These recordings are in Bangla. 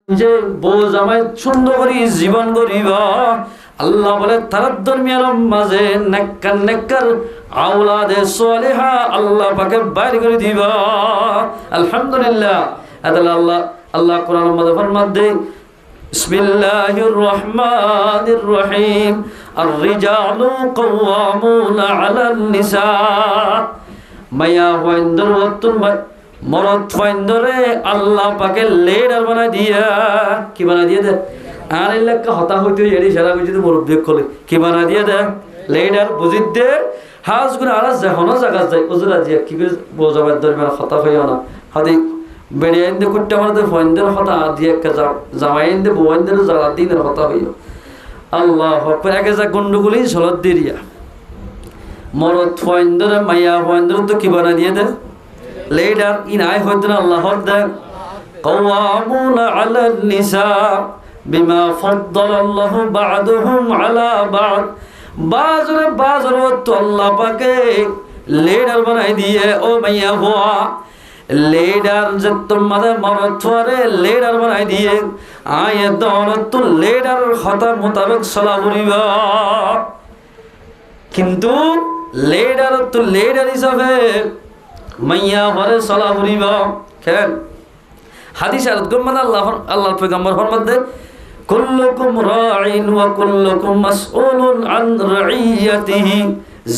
যে বউ জামাই সুন্দর করে জীবন গরিব আল্লাহ বলে তার দরমিয়ার মাঝে নেককার নেককার আওলাদে সালেহা আল্লাহ পাকে বাইর করে দিবা। আলহামদুলিল্লাহ। আল্লাহ আল্লাহ কোরআন মধ্যে বিসমিল্লাহির রহমানির রহিম আর-রিজালু কাওয়ামুনা আলান নিসা মায়া ওয়াইন্দর ওয়াতুন মরদ ফাইন্দরে আল্লাহ পাকে লেডার বানাই দিয়া কি বানাই দিয়ে দে আর এলাকা হতা হইতে এড়ি সারা বুঝিতে মুরব্বী কলে কি বানাই দিয়ে দে লেডার বুঝিত দে হাজ গুণ আর যখন জায়গা যায় উজুরা দিয়া কি করে বোঝাবার দরবার হতা হইও না হাদি বেড়িয়াইন দে কুট্টা মারতে ফাইন্দর হতা দিয়ে একটা জামাইন দে বউইনদের জ্বালা দিনের হতা হইও আল্লাহ হক আগে যা গন্ডগুলি সলত দিয়া মরদ ফাইন্দরে মাইয়া ফাইন্দর তো কি বানাই দিয়ে দে লেডার ইনাই হইতো না আল্লাহর দে কাওয়ামুনা আলান নিসা বিমা ফাদ্দালাল্লাহু বা'দুহুম আলা বা'দ বাজরে তো আল্লাহ পাকে লেডার বানাই দিয়ে ও মাইয়া হওয়া লেডার যে তোমাদের মরদ থরে লেডার বানাই দিয়ে আয়ে দৌলত তো লেডার কথা মোতাবেক চলা করিবা কিন্তু লেডার তো লেডার হিসাবে মাইয়া ঘরে চলা ফুরিব খেল হাদিস আর গম্মান আল্লাহর পয়গম্বর ফরমাতে কুল্লুকুম রাঈন ওয়া কুল্লুকুম মাসউলুন আন রাইয়াতিহি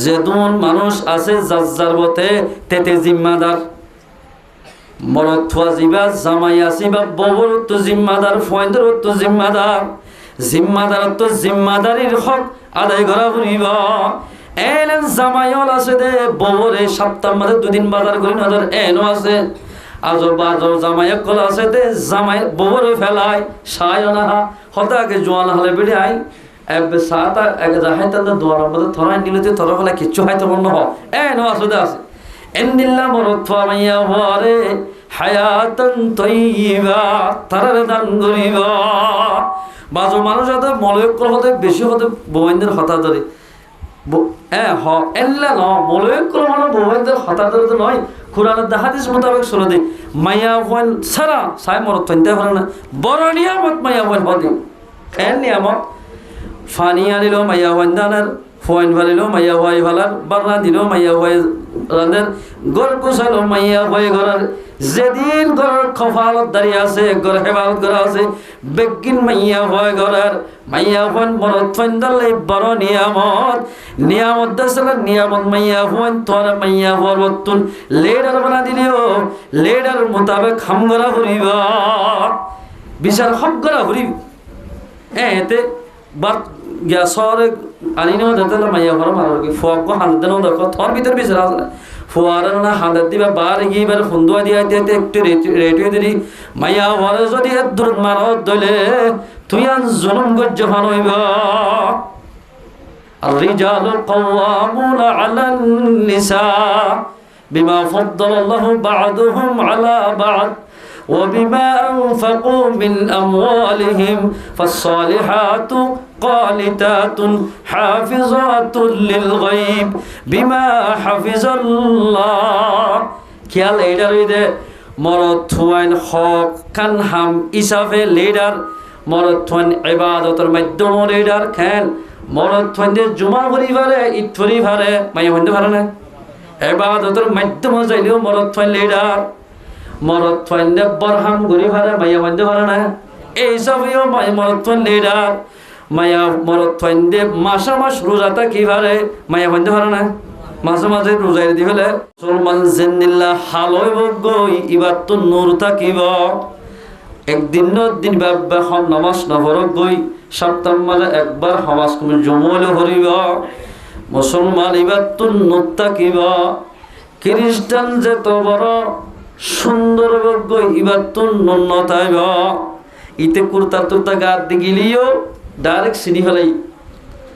যেদুন মানুষ আছে যার মতে তেতে জিম্মাদার মরদ ফাজিবা জামাই আসিবা বউর তো জিম্মাদার ফয়ন্দর তো জিম্মাদার তো জিম্মাদারির হক আদায় করা ফুরিব এলেন জামাইল আছে দে বউরে সপ্তাহ মধ্যে দুদিন বাজার করি নজর এনো আছে আজর বাজর জামাই কল আছে দে জামাই বউরে ফেলাই সায় না হতাকে জোয়ান হলে বেড়ে আই এবে সাতা এক জাহাই তাদের দোয়ার মধ্যে থরাই নিলতে থরা ফেলা কিচ্ছু হয়তো মনে হয় এনো আছে দে আছে এন্দিল্লা মরদ ফামাইয়া হরে হায়াতান তাইয়্যিবা তারার দান করিবা বাজর মানুষ হতে মলয় কল হতে বেশি হতে বউইনদের হতা ধরে মোতাবেক চলে দে মাইয়া ফোন সারা সাই মরত ফাইনতে পারে না বড় নিয়ামত মাইয়া ফোন হদি খেল নিয়ামত ফানি আনিল মাইয়া ফোন দানার ফোন ভালিল মাইয়া ভাই ভালার বারনা দিল মাইয়া ভাই রানের গর কুসালো মাইয়া ভাই ঘরের যেদিন ঘরের খফালত দাঁড়িয়ে আছে ঘর হেফাজত করা আছে বেগিন মাইয়া ভয় ঘরের মাইয়া ফোন মরদ ফাইন দালে বড় নিয়ামত দেশে নিয়ামত মাইয়া ফোন তোর মাইয়া পরবর্তন লেডার বানা দিলেও লেডার মোতাবেক হাম করা ফুরিব বিচার হক করা ফুরিব এতে বাদ গ্যাসরে আনি নেওয়া যেতে মাইয়া ঘর মারার কি ফক হাত দেন থর ভিতর বিচার আছে ফুয়ারার না হাত দিবা বার গিয়ে ফন্দুয়া দিয়া দিতে একটু রেডিও দিলি মাইয়া ঘরে যদি দূর মারত দলে তুই আন জুলুম গজ্জ ফানইবা الرجال قوامون على النساء بما فضل الله بعضهم على بعض وبما أنفقوا من أموالهم فالصالحات قانتات حافظات للغيب بما حفظ الله খেয়াল এইটার হইতে মরদ থুয়াইন হক কান হাম ইসাফে লিডার মরদ থুয়াইন ইবাদতের মাধ্যম লিডার খেল মরদ থুয়াইন জুমা করি পারে ঈদ করি পারে মাইয়া হইতে পারে না ইবাদতের মাধ্যম যাইলেও মরদ থুয়াইন লিডার মরদ ফাইন্দে বরহাম ঘুরি ফারে মাইয়া ফাইন্দে পারে না এইসবও মরদ ফাইন লিডার মাইয়া মরদ ফাইন্দে মাসা মাস রোজাটা কি পারে মাইয়া ফাইন্দে পারে না মাঝে মাঝে রোজাই দি ফেলে মুসলমান জেন্দিল্লা হালই বগই ইবার তো নূর থাকিব একদিন দিন বাবা হম নামাজ নভরক গই সপ্তাহ মাঝে একবার সমাজ তুমি জমলে হরিব মুসলমান ইবার তো নূর থাকিব খ্রিস্টান যে তো বড় সুন্দর বজ্ঞ ইবার তো ন্যূনতায় ইতে কুর্তা তুর্তা গাত দি গিলিও ডাইরেক্ট চিনি ফেলাই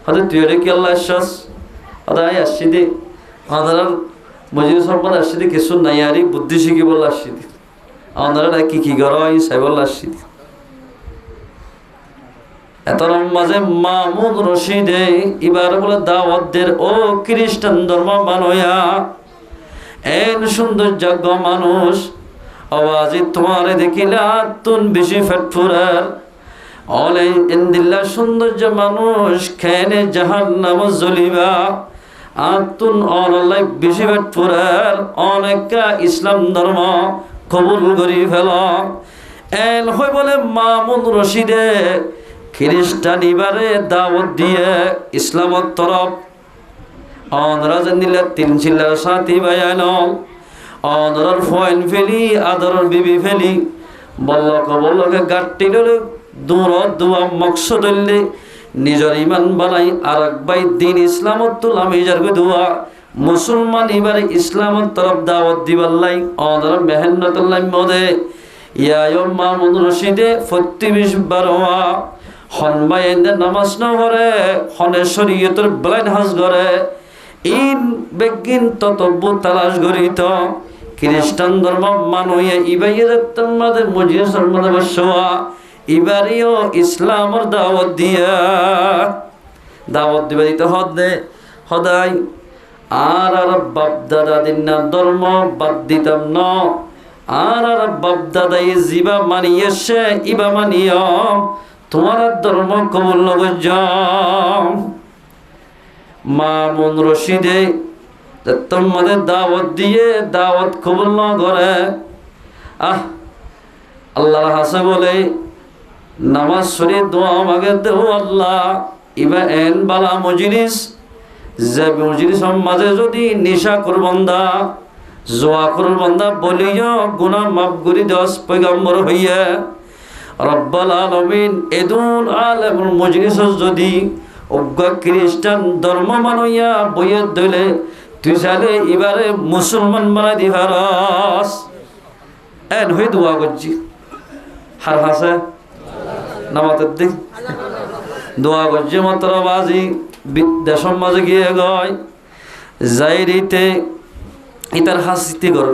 হয়তো তুই কি আল্লাহ আশ্বাস হদাই আসছি দে আমাদের মজিদ সরপদ আসছি দে কিছু নাই আরি বুদ্ধি শিখি বল আসছি দি আমাদের কি কর সাই বল আসছি দি এত মাঝে মাহমুদ রশিদে এবার বলে দাওয়াতদের ও খ্রিস্টান ধর্ম মানয়া এন সৌন্দর্যজ্ঞ মানুষ আওয়াজি তোমারে দেখিলে আতুন বেশি ফেট ফুরার অলে ইন্দিল্লা সৌন্দর্য মানুষ খেনে জাহান্নাম জ্বলিবা আতুন অনলাই বেশি ফেট ফুরার অনেকা ইসলাম ধর্ম কবুল করি ফেল এন হই বলে মামুন রশিদে খ্রিস্টান ইবারে দাওয়াত দিয়ে ইসলামত তরফ অনরাজন দিলে তিন চিল্লার সাথী বায়ান অনরার ফয়েন ফেলি আদরের বিবি ফেলি বল্লকে গাঁটটি ডলে দূর দুয়া মকসদ হইলে নিজের ইমান বানাই আর একবাই দিন ইসলামত তুলাম ইজার দুয়া মুসলমান এবারে ইসলামত তরফ দাওয়াত দিবাল্লাই অনর মেহনতুল্লাহ মদে ইয়ায়ম মামুন রশিদে 32 বারোয়া হনবাইন্দে নামাজ না করে হনে শরীয়তের ব্লাইন হাজ করে ইন বেগিন ততব্য তালাশ করিত খ্রিস্টান ধর্ম মানুয়ে ইবাইয়ের তোমাদের মজলিসের মধ্যে বসওয়া ইবারিও ইসলামের দাওয়াত দিবা দিতে হদে হদাই আর বাপ দাদা দিনা ধর্ম বাদ দিতাম ন আর বাপ দাদাই জিবা মানিয়েছে ইবা মানিয়ম তোমার ধর্ম কবুল নগজ মামুন রশিদে তোমাদের দাওয়াত দিয়ে দাওয়াত কবুল ন করে আল্লাহর হাসে বলে নামাজ সরি দোয়া মাগে দেও আল্লাহ ইবা এন বালা মজলিস যে মজলিস মাঝে যদি নিশা করবন্দা জোয়া করবন্দা বলিও গুনাহ মাফ করে দস পয়গম্বর হইয়া রব্বুল আলামিন এদুন আলেমুল মজলিস যদি অজ্ঞা খ্রিস্টান ধর্ম মানইয়া বইয়ের দলে তুই চাইলে এবারে মুসলমান বানাই দিবারস এন হয়ে দোয়া করছি হার হাসে নামাতের দিক দোয়া করছি মাত্র বাজি দেশের মাঝে গিয়ে গয় যাই রীতে ইতার হাসিতে কর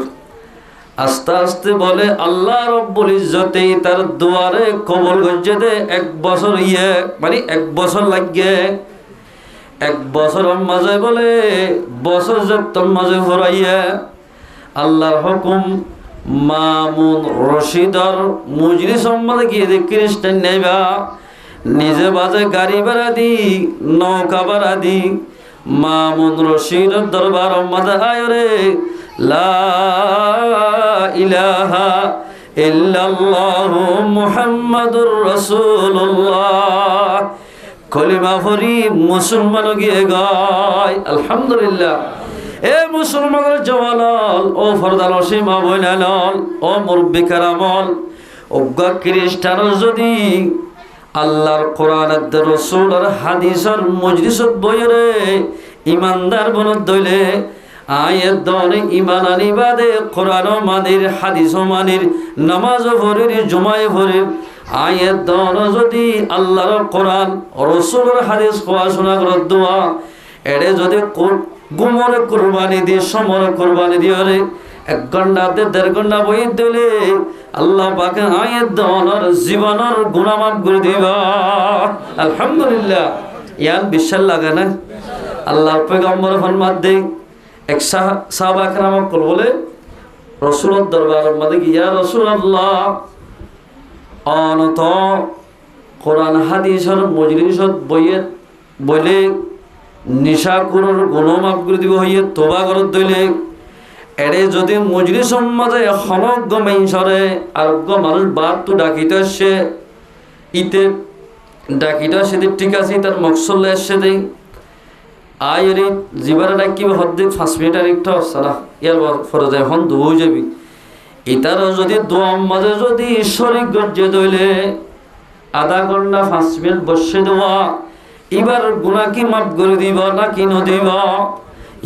আস্তে আস্তে বলে আল্লাহ রব্বুল ইজ্জতে তার দুয়ারে কবুল করছে দে 1 বছর মানে 1 বছর লাগে 1 বছরের মাঝে বলে বছর যত্তর মাঝে ভরাইয়া আল্লাহর হুকুম মামুন রশিদর মজলিস সম্মানে গিয়ে দে খ্রিস্টান নেবা নিজে বাজে গাড়ি ভাড়া দি নৌকা ভাড়া দি মামুন রশিদর দরবার মাঝে আয়রে লা ইলাহা ইল্লাল্লাহু মুহাম্মাদুর রাসূলুল্লাহ কলিমা পড়ি মুসলমান গিয়ে গায় আলহামদুলিল্লাহ এ মুসলমানের জওয়ানল ও ফরদাল সীমা বইনাল ও মুরব্বি কারামল অজ্ঞা খ্রিস্টান যদি আল্লাহর কোরআনের রাসূলের হাদিসের মজলিসত বইরে ইমানদার বনত দইলে আয়াত দনে ইমান আনিবাদে কোরআন মানির হাদিস মানির নামাজ পড়ির জুমায় পড়ির আয়াত দন যদি আল্লাহর কোরআন রাসূলের হাদিস পড়াশোনা করে দোয়া এড়ে যদি গুমরে কুরবানি দিয়ে সমরে কুরবানি দিয়ে 1 ঘন্টা 1.5 ঘন্টা বই দিলে আল্লাহ পাকে আয়াত দনের জীবনের গুনাহ মাফ করে দিবা আলহামদুলিল্লাহ ইয়ান বিশ্বাস লাগে না আল্লাহর পয়গম্বর ফরমাত দেই এক সাহাবা کرام বলে রাসূলের দরবারের মধ্যে গিয়া রাসূলুল্লাহ অনত কোরআন হাদিসের মজলিসত বইলে নিশাকুরের গুনাহ মাফ করে দিব হইয়ে তওবা করত দইলে এড়ে যদি মজলিস মাঝে সমগ্র মাইনসরে আরোগ্য মানুষ বাদ তো ডাকিতে আসছে ইতে ডাকিটা সেদিন ঠিক আছে তার মকসল এসছে দেই আয়রে জীবনে ডাকি হদ্দে 5 মিনিট আর একটু সারা ইয়ার ফরজ এখন দুই যাবি এটার যদি দোয়া মাঝে যদি শরীক গজ্জে দইলে আধা ঘন্টা 5 মিনিট বসে দেওয়া এবার গুনাহ কি মাফ করে দিব নাকি ন দিব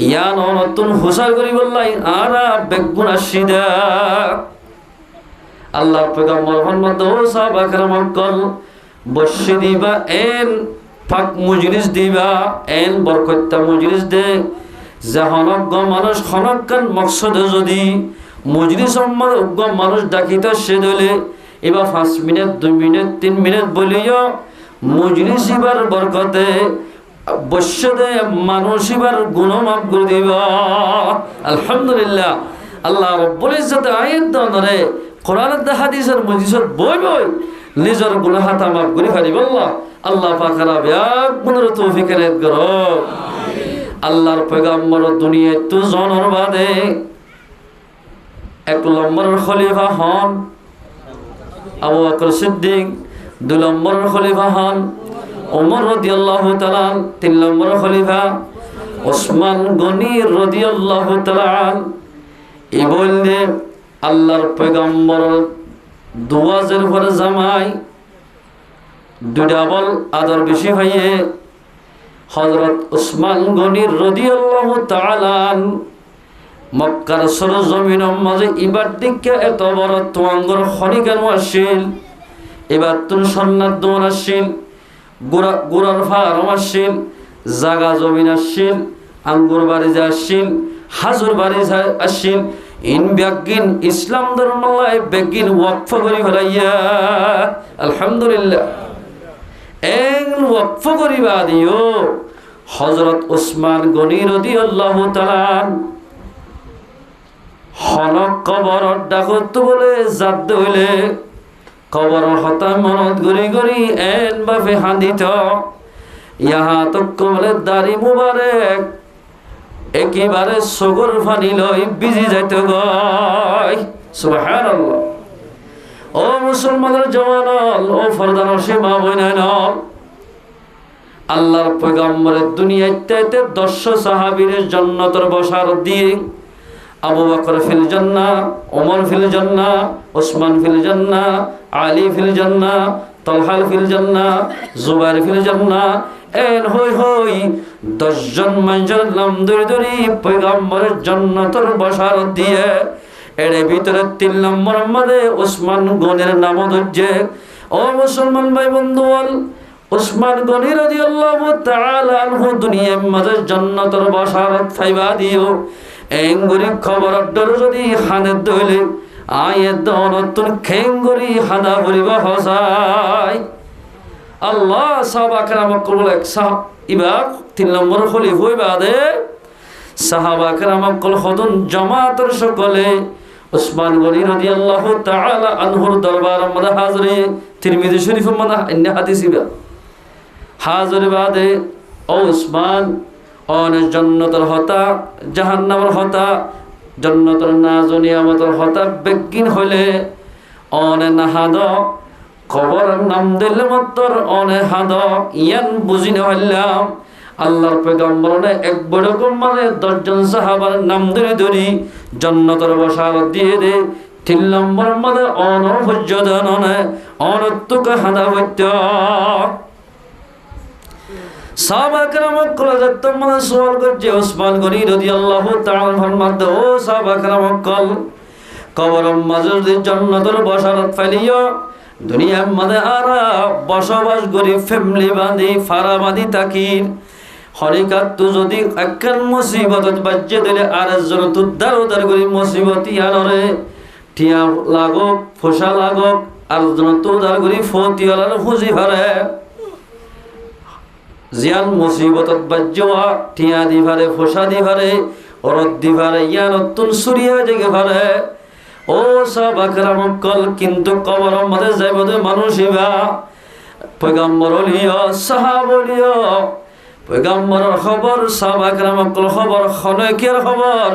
ইয়ান নতুন হুসার করি বললাই আরা বেগুনা সিদা আল্লাহর পয়গম্বর মুহাম্মদ সাহাবা کرام কল বসে দিবা এন পাক মজলিস দিবা এন বরকত মজলিস দে জাহানজ্ঞ মানুষ খনকান মকসদে যদি মজলিস সম্মান অজ্ঞ মানুষ ডাকিতে সে দলে এবার 5 মিনিট 2 মিনিট 3 মিনিট বলিও মজলিস এবার বরকতে বসে দে মানুষ এবার গুনাহ মাফ করে দিবা আলহামদুলিল্লাহ আল্লাহ রাব্বুল ইজ্জত আয়াত দনরে কোরআনের দা হাদিসের মজলিসত বই বই নিজের গুনাহ হাতা মাফ করি পারিব আল্লাহ পাক রাবিয়াক মনের তৌফিক এনায়েত করো আল্লাহর পয়গম্বর দুনিয়ায় তো জনর বাদে এক নম্বরের খলিফা হন আবু বকর সিদ্দিক, 2 নম্বরের খলিফা হন ওমর রাদিয়াল্লাহু তাআলা, 3 নম্বরের খলিফা ওসমান গনি রাদিয়াল্লাহু তাআলা। এই বললে আল্লাহর পয়গম্বর দুয়াজের উপরে জামাই দুইটা বল আদর বেশি হইয়ে হযরত ওসমান গনি রাদিয়াল্লাহু তাআলা মক্কার সরজমিনের মাঝে এবার দিকে এত বড় তোয়াঙ্গর খনি কেন আসছিল, এবার তুন সন্ন্যার দোন আসছিল, গোড়ার ফার্ম আসছিল, জাগা জমিন আসছিল, আঙ্গুর বাড়ি যা আসছিল, হাজুর বাড়ি যা আসছিল, ইন ব্যাগিন ইসলাম ধর্মাল্লাহ ব্যাগিন ওয়াকফ করি ফেলাইয়া আলহামদুলিল্লাহ এন ওয়াকফ করিবা দিও হযরত ওসমান গনি রাদিয়াল্লাহু তাআলা হনক কবর ডাকত বলে জাত হইলে কবর হতা মনত গরি গরি এন বাফে হাঁদিত ইহা তক বলে দাড়ি মুবারক একেবারে সগর ফানি লই বিজি যাইতে গয় সুবহানাল্লাহ। ও মুসলমানের জওয়ানল, ও ফরদানোর সীমা বইনাইন, আল্লাহর পয়গম্বরের দুনিয়াতে 10 সাহাবীর জান্নাতের বসার দিয়ে আবু বকর ফিল জান্নাহ, ওমর ফিল জান্নাহ, ওসমান ফিল জান্নাহ, আলী ফিল জান্নাহ, তালহা ফিল জান্নাহ, জুবাইর ফিল জান্নাহ এন হই হই 10 জন মানুষের নাম ধরে ধরে পয়গম্বরের জান্নাতের বসার দিয়ে এর ভিতরে 3 নম্বর মধ্যে ওসমান গনির নাম ধরছে। ও মুসলমান ভাই বন্ধুগণ, ওসমান গনি রাদিয়াল্লাহু তাআলা আনহু দুনিয়ার মাঝে জান্নাতের বসারত ফাইবা দিও এঙ্গুরি খবর ডর যদি হানে দইলে আয়ে দনতুন খেঙ্গুরি হাদা বলিবা হসাই আল্লাহ সাহাবা کرام কবুল এক সাহাব ইবা 3 নম্বর খলিফা বাদে সাহাবা کرام কল খদন জামাতের সকলে ওসমান গনি রাদিয়াল্লাহু তাআলা আনহুর দরবার মধ্যে হাজিরে তিরমিজি শরীফের মধ্যে অন্য হাদিস ইবা হাজির বাদে ওসমান অন জান্নাতের হতা জাহান্নামের হতা জান্নাতের নাজ নিয়ামতের হতা বেগিন হইলে অনে নাহাদ খবরের নাম দিলে মাত্র অনে হাদ ইয়ান বুঝি না হইলাম আল্লাহর পয়গম্বরনে এক বড় মানে 10 জন সাহাবার নাম ধরে ধরি জান্নাতের বসারত দিয়ে দে 3 নম্বর মানে অনহজ্জদাননে অনত্তুক হাদা হইত সাহাবা کرام কলজত মানে সওয়াল করছে ওসমান গনি রাদিয়াল্লাহু তাআলা ফরমাতে ও সাহাবা کرام কবরের মাঝে জান্নাতের বসারত ফালিও দুনিয়ার মধ্যে আরা বসবাস করি ফ্যামিলি বাঁধি ফারা বাঁধি তাকির হরিকাত তো যদি একখান মুসিবতত বাজ্যে দিলে আর একজন তুদ্দার উদ্ধার করি মুসিবতি আনরে টিয়া লাগক ফোসা লাগক আর জন তুদ্দার করি ফতিওয়ালার খুঁজি ভারে জিয়ান মুসিবতত বাজ্যওয়া টিয়া দি ভারে ফোসা দি ভারে অরদ দি ভারে ইয়ান তুন সুরিয়া জেগে ভারে ও সাহাবা کرام কল কিন্তু কবরের মধ্যে যাইবদে মানুষ ইবা পয়গম্বর লিও সাহাবা লিও পয়গম্বরের খবর সাহাবা کرام কল খবর খনেকের খবর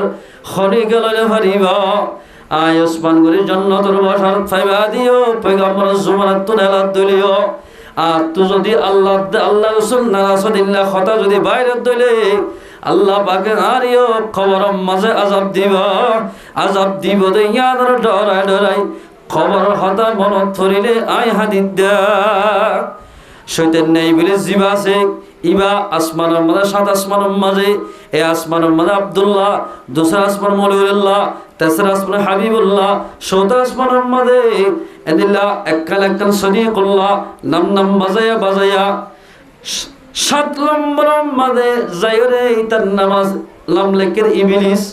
খনি গেলে ভারিবা আয় ওসমান গনি জান্নাতের বসার ফাইবা দিও পয়গম্বরের জমানাত তুনালাত দিলিও আর তু যদি আল্লাহ রাসূল নারাসুলিল্লাহ কথা যদি বাইরে দইলে আল্লাহ পাকে আরিও খবরের মাঝে আযাব দিব দে ইয়াদের ডরাই ডরাই খবর হতা মনত ধরিলে আই হাদিদ দা শয়তান নাই বলে জিবা আছে ইবা আসমানের মাঝে 7 আসমানের মাঝে এ আসমানের মাঝে আব্দুল্লাহ দুসরা আসমান মৌলুল্লাহ তেসরা আসমান হাবিবুল্লাহ চৌথা আসমানের মাঝে এদিল্লাহ এককাল সদিকুল্লাহ নাম বাজায়া 7 নম্বর মাঝে যাইরে তার নামাজ নাম লেখের ইবলিস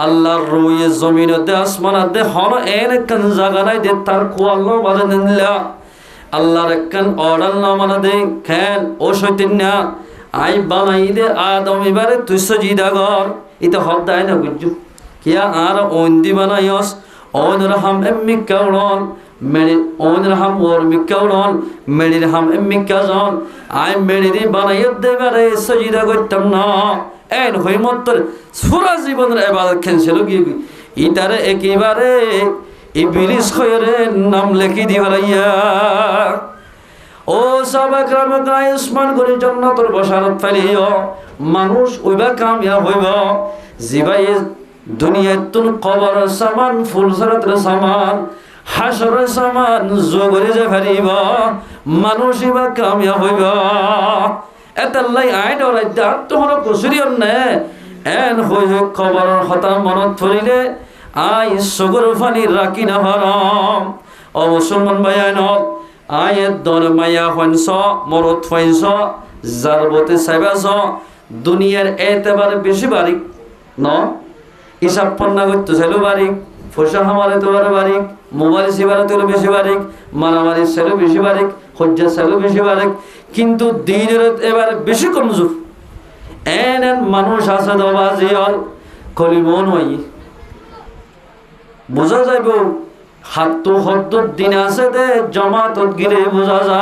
আল্লাহর রুয়ে জমিনতে আসমানাতে হন এন একখান জায়গা নাই দে তার কোয়াল্লাহ বাজে নিল্লা আল্লাহর একখান অর্ডার না মানে দে খেন ও শয়তান্না আই বানাই দে আদম এবারে তুই সজিদা কর এটা হক দেয় না বুঝছো কিয়া আর ওন্দি বানাইস ওনর হাম এমমি কাউরন মেরি ওনর হাম ওর মিকাউরন মেরির হাম এমমি কাজন আই মেরিদি বানাই দেবারে সজিদা করতাম না এন হইমত্তর সুরা জীবনের ইবাদত খেলছিল কি ইতারে একেবারে ইবলিস খয়রে নাম লেখি দিবালাইয়া ও সাহাবা کرام আয়ুষ্মান করে জান্নাতের বশারত ফেলিও মানুষ ওইবা কামিয়াব হইব জিবাই দুনিয়াত তুন কবর সামান ফুলসরাতের সামান হাসরের সামান জগরে যে ফেলিব মানুষ ইবা কামিয়াব হইব এতাল্লাই আইন রাইতা তোমরা কুসুরিয়ন নে এন হই কবরের হতা মনত ফরিলে আই সগর ফানি রাখি না হারাম ও মুসলমান ভাইয়ানক আয়ের দর মায়া হইনস মরত হইনস জারবতে সাইবাস দুনিয়ার এতেবারে বেশি বারিক ন হিসাব পন্না করতে চাইলো বারিক ফসা হামারে তোর বারিক মোবাইল সেবারে তোর বেশি বারিক মারামারি চাইলো বেশি বারিক হজ্জা চাইলো বেশি বারিক কিন্তু দিনের এবার বেশি কমজোর এন মানুষ আছে দবাজিয়াল কলিমন হই বোঝা যাইব হাত হদ্দুর দিন আছে দে জমাতত গিরে বোঝা যা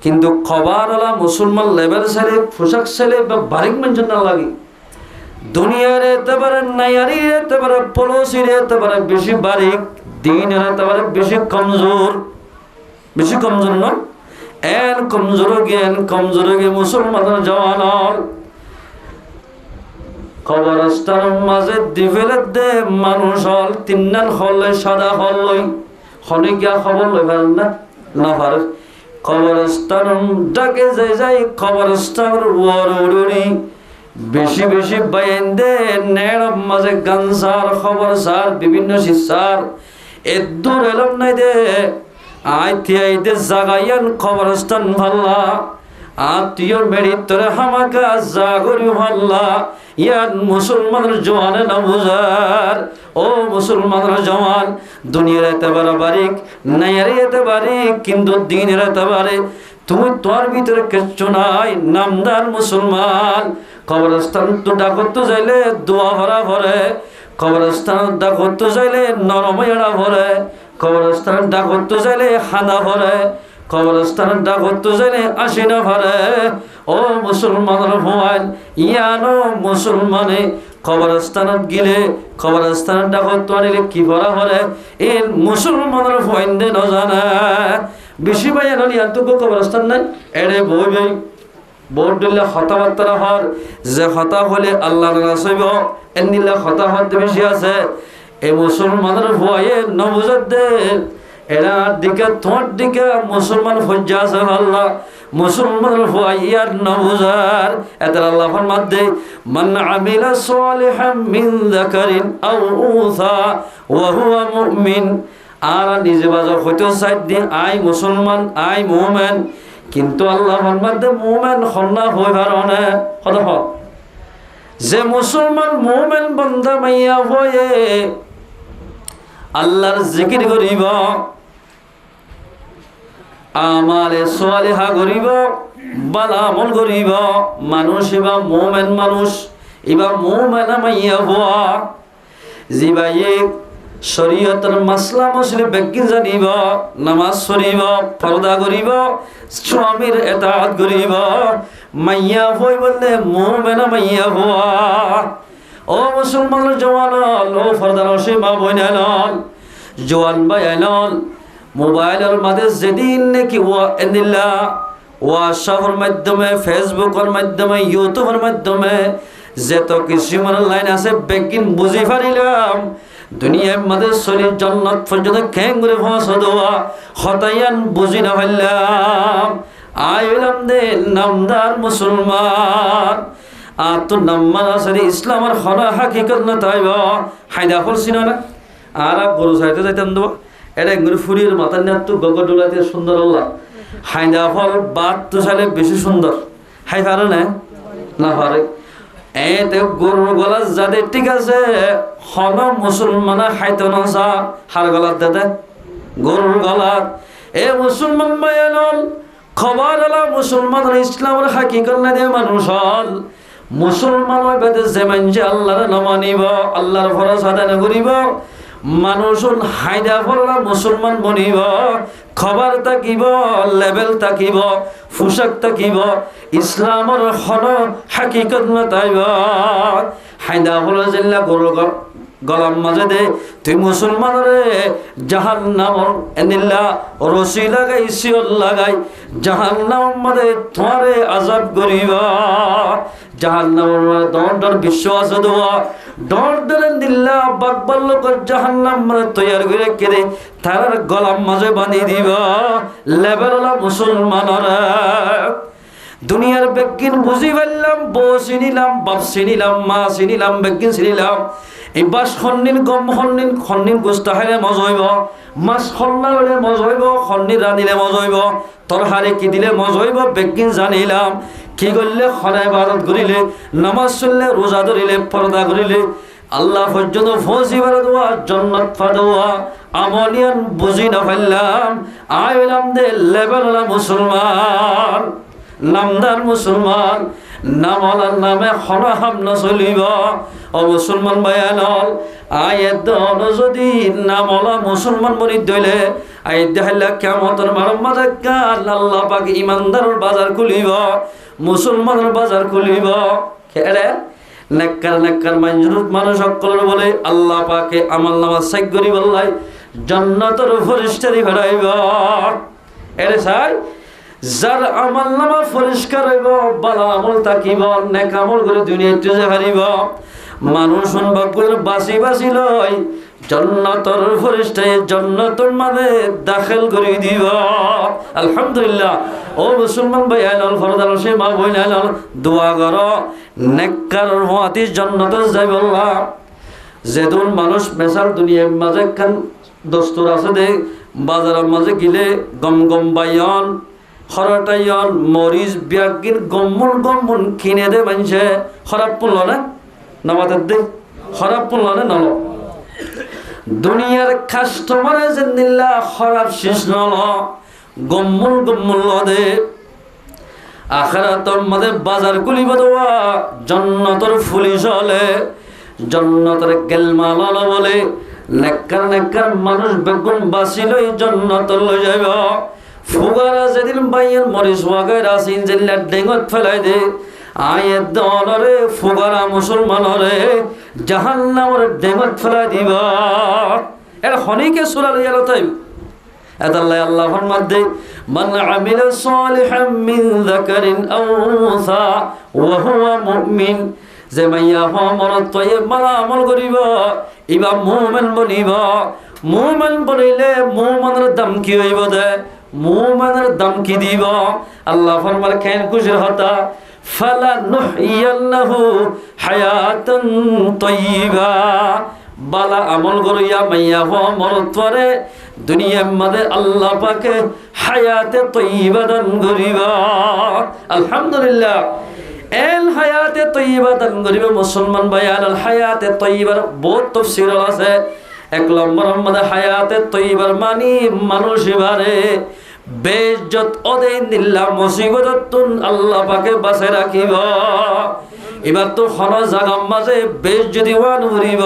কিন্তু খবরওয়ালা মুসলমান লেভেল ছেলে পোশাক ছেলে বা বারিক মেনশন না লাগে দুনিয়ার এতেবারে নায়ারি এতেবারে পলসির এতেবারে বেশি বারিক দিনের এতেবারে বেশি কমজোর না এন কমজোর গে মুসলমানের জওয়ান কবরস্থান মাঝে দিফেলে দে মানুষ হল তিননান হলে সাদা হল লই হলে গিয়া খবর লই পারেন না পারে কবরস্থান ডাকে যাই কবরস্থান ওয়ারি বেশি বেশি বাইন দে নেড় মাঝে গানসার খবর সার বিভিন্ন শিক্ষার এদূর এলম নাই দে আইতে জাগাইয়ান কবরস্থান ভাল্লা আত্মীয় মেরিত তোরে হামাকা জাগরি ভাল্লা ইয়ান মুসলমানের জওয়ানে না বুঝার ও মুসলমানের জওয়ান দুনিয়ার এতেবারে বারিক নাইয়ারে এতে বারিক কিন্তু দিনের এতেবারে তুমি তোর ভিতরে কিচ্ছু নাই নামদার মুসলমান কবরস্থান তো ডাকত যাইলে দোয়া ভরা ভরে কবরস্থান ডাকত যাইলে নরময়রা ভরে কবরস্থান ডাকত যাইলে হানা ভরে কবরস্থান ডাকত যাইলে আশিনা ভরে ও মুসলমানের ভোয়াল ইয়ানো মুসলমানে কবরস্থানত গিলে কবরস্থান ডাকত আনিলে কি ভরা ভরে এই মুসলমানের ভোয়াল দে নজানা বেশি ভাই আনলি আন্তক কবরস্থান নাই এড়ে বই বই বোর্ড দিলে হতাবার্তা হর যে হতা হলে আল্লাহ নাসইব এনিলে হতা হতে বেশি আছে এই মুসলমানের ভয়ে নবুজত দে এরা দিকে তোমার দিকে মুসলমান ফজ্জা আছে আল্লাহ মুসলমানের ভয় ইয়ার নবুজার এত আল্লাহ ফরমাতে মান আমিলা সালিহাম মিন যাকারিন আও উনসা ওয়া হুয়া মুমিন আর নিজে বাজা হইতো সাইড দি আই মুসলমান আই মুমিন কিন্তু আল্লাহ ফরমাতে মুমিন খন্না হই পারনে কথা হ যে মুসলমান মুমিন বান্দা মাইয়া হয়ে আল্লাহর জিকির করিব আমালে সালিহা করিব বালা আমল করিব মানুষ ইবা মুমিন মানুষ ইবা মুমিনা মাইয়া হওয়া জিবায়ে শরীয়তের মাসলা মসলে বেগিন জানিব নামাজ পড়িব পর্দা করিব স্বামীর ইতাআত করিব মাইয়া হই বললে মুমিনা মাইয়া হওয়া ও মুসলমানের জওয়ান ও ফরদানশী মা বোনেন জওয়ান ভাইয়েন মোবাইলের মাঝে যেদিন নাকি হোয়াটসঅ্যাপের মাধ্যমে ফেসবুকের মাধ্যমে ইউটিউবের মাধ্যমে যেত কিছু লাইন আছে বেগিন বুঝি পারিলাম দুনিয়ার মাঝে শরীর জান্নাত পর্যন্ত খেং করে ভাষা দেওয়া হতায়ান বুঝি না পারলাম আইলাম দে নামদার মুসলমান আর তো নাম্মান আছে ইসলামের হরা হাকিকত না তাইব হায়দা করছি না আর গরু সাইতে যাইতাম দেবো এটা একগুলো ফুরির মাথার নিয়ে তো গগর ডোলাতে সুন্দর আল্লাহ হায়দা ফল বাদ তো চাইলে বেশি সুন্দর হাই পারে না পারে এতে গরুর গলা যাদের ঠিক আছে হন মুসলমান হাইতো না চা হার গলার দাদা গরুর গলার এ মুসলমান মায়ানল খবর আলা মুসলমান ইসলামের হাকিকত না দিয়ে মানুষ হল মুসলমান হয়ে বেদে যে মানছে আল্লাহর নামানিব আল্লাহর ফরজ আদায় করিব মানুষন হাইদা ফরলা মুসলমান বনিব খবর থাকিব লেভেল থাকিব পোশাক থাকিব ইসলামৰ হন হাকিকত নতাইব হাইদা ফল জিল্লা গরু গলাম মাঝে দে তুই মুসলমানরে জাহান্নামর এনিল্লা রশি লাগাই শিওর লাগাই জাহান্নাম মাঝে তোমারে আযাব করিব জাহান্নামর দর বিশ্বাস দেওয়া ডর ডরে দিল্লা বাকবাল লোক জাহান্নাম মানে তৈয়ার করে কেড়ে তার গলাম মাঝে বাঁধি দিব লেবেলা মুসলমানরা দুনিয়ার বেগিন বুঝি ফেললাম বউ চিনিলাম বাপ চিনিলাম মা চিনিলাম বেগিন চিনিলাম এই বাস খন্নিন গম খন্নিন খন্নিন গোস্ত খাইলে মজ হইব মাছ খন্না হলে মজ হইব খন্নি রাঁধিলে মজ হইব তরহারি কি দিলে মজ হইব বেগিন জানিলাম কি করলে খনায় বাদত করিলে নামাজ চললে রোজা ধরিলে পর্দা করিলে আল্লাহ পর্যন্ত ফজিবার দোয়া জান্নাত ফাদোয়া আমলিয়ান বুঝি না ফেললাম আইলাম দে লেবেলা মুসলমান নামদার মুসলমান নামলার নামে হরাহাম না চলিব ও মুসলমান বায়ানল আয়ের দন যদি নামলা মুসলমান বনি দইলে আই দেখাইলা কিয়ামতের মারম্মাদে কাল আল্লাহ পাক ইমানদারের বাজার খুলিব মুসলমানের বাজার খুলিব খেলে নেককার মানুষ সকলের বলে আল্লাহ পাকে আমল নামাজ সাইক করি বললাই জান্নাতের ফেরেশতারি ফেরাইব এরে সাই যার আমল নামা পরিষ্কার হইব ভালো আমল থাকিব নেক আমল করে দুনিয়াতে যে হারিব মানুষ শুনবাক করে বাসি বাসি লয় জান্নাতের ফেরেশতায় জান্নাতের মাঝে দাখিল করে দিব আলহামদুলিল্লাহ ও মুসলমান ভাই আইনাল ফরদাল সে মা বই আইনাল দোয়া করো নেককার হওয়াতে জান্নাতে যাই বললা যেদুন মানুষ মেসাল দুনিয়ার মাঝে কান দস্তুর আছে দে বাজারের মাঝে গিলে গম গম বাইয়ন খরাটাইয়ন মরিচ বিয়াগিন গম্মন কিনে দে মানছে খারাপ পড়ল না নামাতের দে খারাপ পড়ল না নল দুনিয়ার কাস্টমারে যে নিল্লা খারাপ শেষ নল গম্মন দে আখিরাতের মাঝে বাজার খুলিব দেওয়া জান্নাতের ফুলি চলে জান্নাতের গেলমাল বলে নেককার মানুষ বেগুন বাঁচিলই জান্নাতের লই যাইব ফুগারা যেদিন বাইয়ের মরিচ ওয়াগাই রাসিন জেলা ডেঙ্গত ফেলাই দে আয়ের দলরে ফুগারা মুসলমানরে জাহান্নামের ডেঙ্গত ফেলাই দিব এর হনিকে সূরা লইয়া তাই এদাল্লাহ আল্লাহ ফরমাদে মান আমিলা সালিহাম মিন যাকারিন আও উনসা ওয়া হুয়া মুমিন যে মাইয়া মরত তয়ে মালা আমল করিব ইবা মুমিন বনিব মুমিন বনিলে মুমিনের দাম কি হইব দে মুমিনের দাম কি দিব আল্লাহ ফরমাল কেন খুশির হতা ফালা নুহইয়াল্লাহু হায়াতান তাইয়্যিবা বালা আমল করিয়া মাইয়া মরত পরে দুনিয়ার মধ্যে আল্লাহ পাকে হায়াতে তাইয়্যিবা দান করিবা আলহামদুলিল্লাহ এল হায়াতে তাইয়্যিবা দান করিবা মুসলমান বায়ান আল হায়াতে তাইয়্যিবার বহুত তাফসীর আছে এক নম্বর মধ্যে হায়াতে তাইয়্যিবার মানে মানুষ এবারে বেইজ্জত ওদে নিল্লা মুসিবততুন আল্লাহ পাকে বাঁচাই রাখিব এবার তো হন জাগাম মাঝে বেইজ্জতি ওয়ান হরিব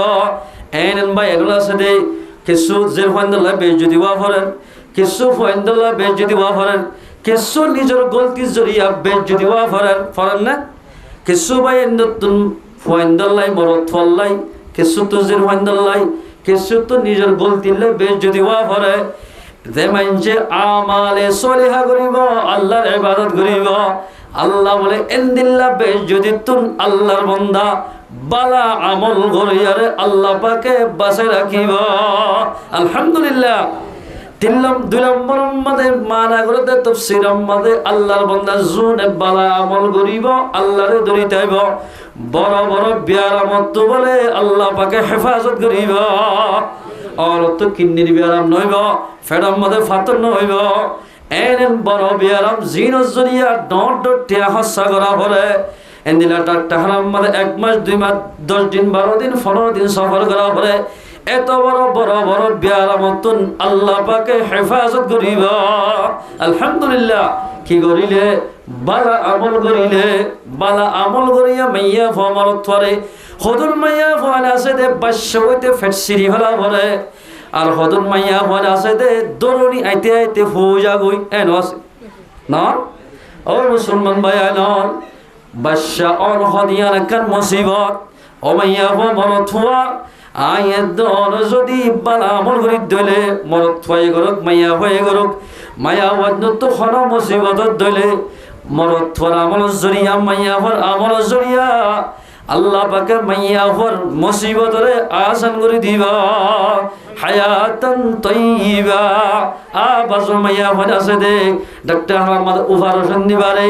এন ভাই এগুলো আছে দে কিছু যে ফাইন্দাল্লাহ বেইজ্জতি ওয়া করেন কিছু ফাইন্দাল্লাহ বেইজ্জতি ওয়া করেন কিছু নিজের গলতি জড়িয়া বেইজ্জতি ওয়া করেন না কিছু ভাই নতুন ফাইন্দাল্লাহ মরত ফল্লাই কিছু তো যে ফাইন্দাল্লাহ কিছু তো নিজের গলতিলে বেইজ্জতি ওয়া করে যে মানছে আমালে সলিহা করিব আল্লাহর ইবাদত করিব আল্লাহ বলে ইনদিল্লা বেইজ্জতি তুন আল্লাহর বান্দা বালা আমল করিয়ারে আল্লাহ পাকে বাঁচাই রাখিব আলহামদুলিল্লাহ দুই নম্বর মধ্যে মানা করতে তাফসীর মধ্যে আল্লাহর বান্দা জুনে বালা আমল করিব আল্লাহরে ধরিতাইব বড় বড় বিয়ারামত বলে আল্লাহ পাকে হেফাজত করিব আর তো কিন্নির বিয়ারাম নইব ফেরাম মধ্যে ফাতর নইব এন বড় বিয়ারাম জিনস জরিয়া ডট টিয়া হসা করা পরে এন্দিলা টাহারাম মধ্যে 1 মাস 2 মাস 10 দিন 12 দিন 15 দিন সফর করা পরে এত বড় বিয়ারামতুন আল্লাহ পাকে হেফাজত করিব আলহামদুলিল্লাহ কি করিলে বালা আমল করিলে বালা আমল করিয়া মাইয়া ফমরত পরে হদুর মাইয়া ফল আছে দে বাস্য হইতে ফেট সিঁড়ি ফেলা পরে আর হদুর মাইয়া ফল আছে দে দরুনি আইতে আইতে ফুজা গই এন আছে না ও মুসলমান ভাই নন বাদশা অন হদিয়ান কান মুসিবত ও মাইয়া ফমরত থুয়া আয়ের দর যদি বালা আমল করি দলে মরত থুয়াই গরক মাইয়া হয়ে গরক মায়া ওয়াদ তো খন মুসিবতত দলে মরত থুয়ার আমল জরিয়া মাইয়া হর আমল জরিয়া আল্লাহ পাকে মাইয়া হর মুসিবতরে আসান করে দিবা হায়াতান তাইয়্যিবা আবাজু মাইয়া হর আছে দে ডাক্তার আমার অপারেশন দিবারে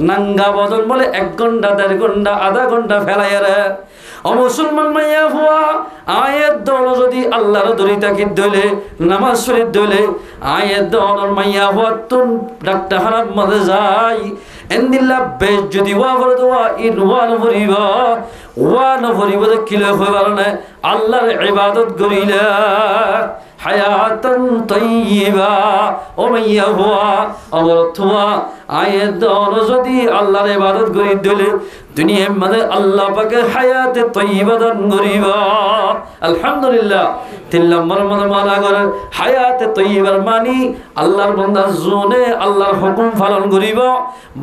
নাঙ্গা বদন বলে 1 ঘন্টা 1.5 ঘন্টা আধা ঘন্টা ফেলাইয়া রে ও মুসলমান মাইয়া হুয়া আয়াত দল যদি আল্লাহর দরি তাকি দলে নামাজ শরীফ দলে আয়াত দল মাইয়া হুয়া তুন ডাক্তার হারাম মধ্যে যাই এন্দিল্লা বেশ যদি ওয়া করে দোয়া ইন ওয়া নভরিব কিলে হয়ে পারে আল্লাহর ইবাদত করিলে হায়াতান তাইয়্যিবা ও মাইয়া হুয়া অবরথুয়া আয়াত দল যদি আল্লাহর ইবাদত করি দলে দুনিয়ার মধ্যে আল্লাহ পাকে হায়াতে তাইয়্যিবা দান করিবা আলহামদুলিল্লাহ 3 নম্বর মধ্যে মানা করে হায়াতে তাইয়্যিবার মানি আল্লাহর বান্দা জোনে আল্লাহর হুকুম পালন করিবা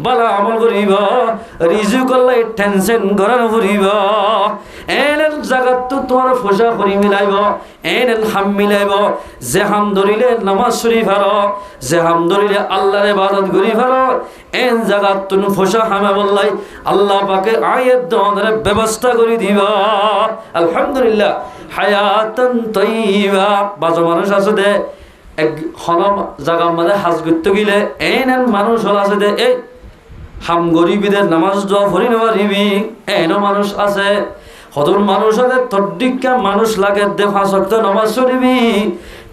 বালা আমল করিবা রিজিক আল্লাহ টেনশন করার করিবা এনের জায়গাত তো তোমার ফসা করি মিলাইব এনের হাম মিলাইব যে হাম ধরিলে নামাজ শরীফ হারো যে হাম ধরিলে আল্লাহর ইবাদত করি হারো এন জায়গাত তুমি ফসা হামে বললাই আল্লাহ পাকে আয়াত দনের ব্যবস্থা করে দিবা আলহামদুলিল্লাহ হায়াতান তাইয়্যিবা বাজো মানুষ আছে দে এক হলম জায়গার মধ্যে হাজ করতে গেলে এন মানুষ হল আছে দে এই হাম গরিবীদের নামাজ দোয়া ভরি নেওয়া রিবি এন মানুষ আছে হদুর মানুষ আছে তদ্দিকা মানুষ লাগে দে 5 ওয়াক্ত নামাজ পড়িবি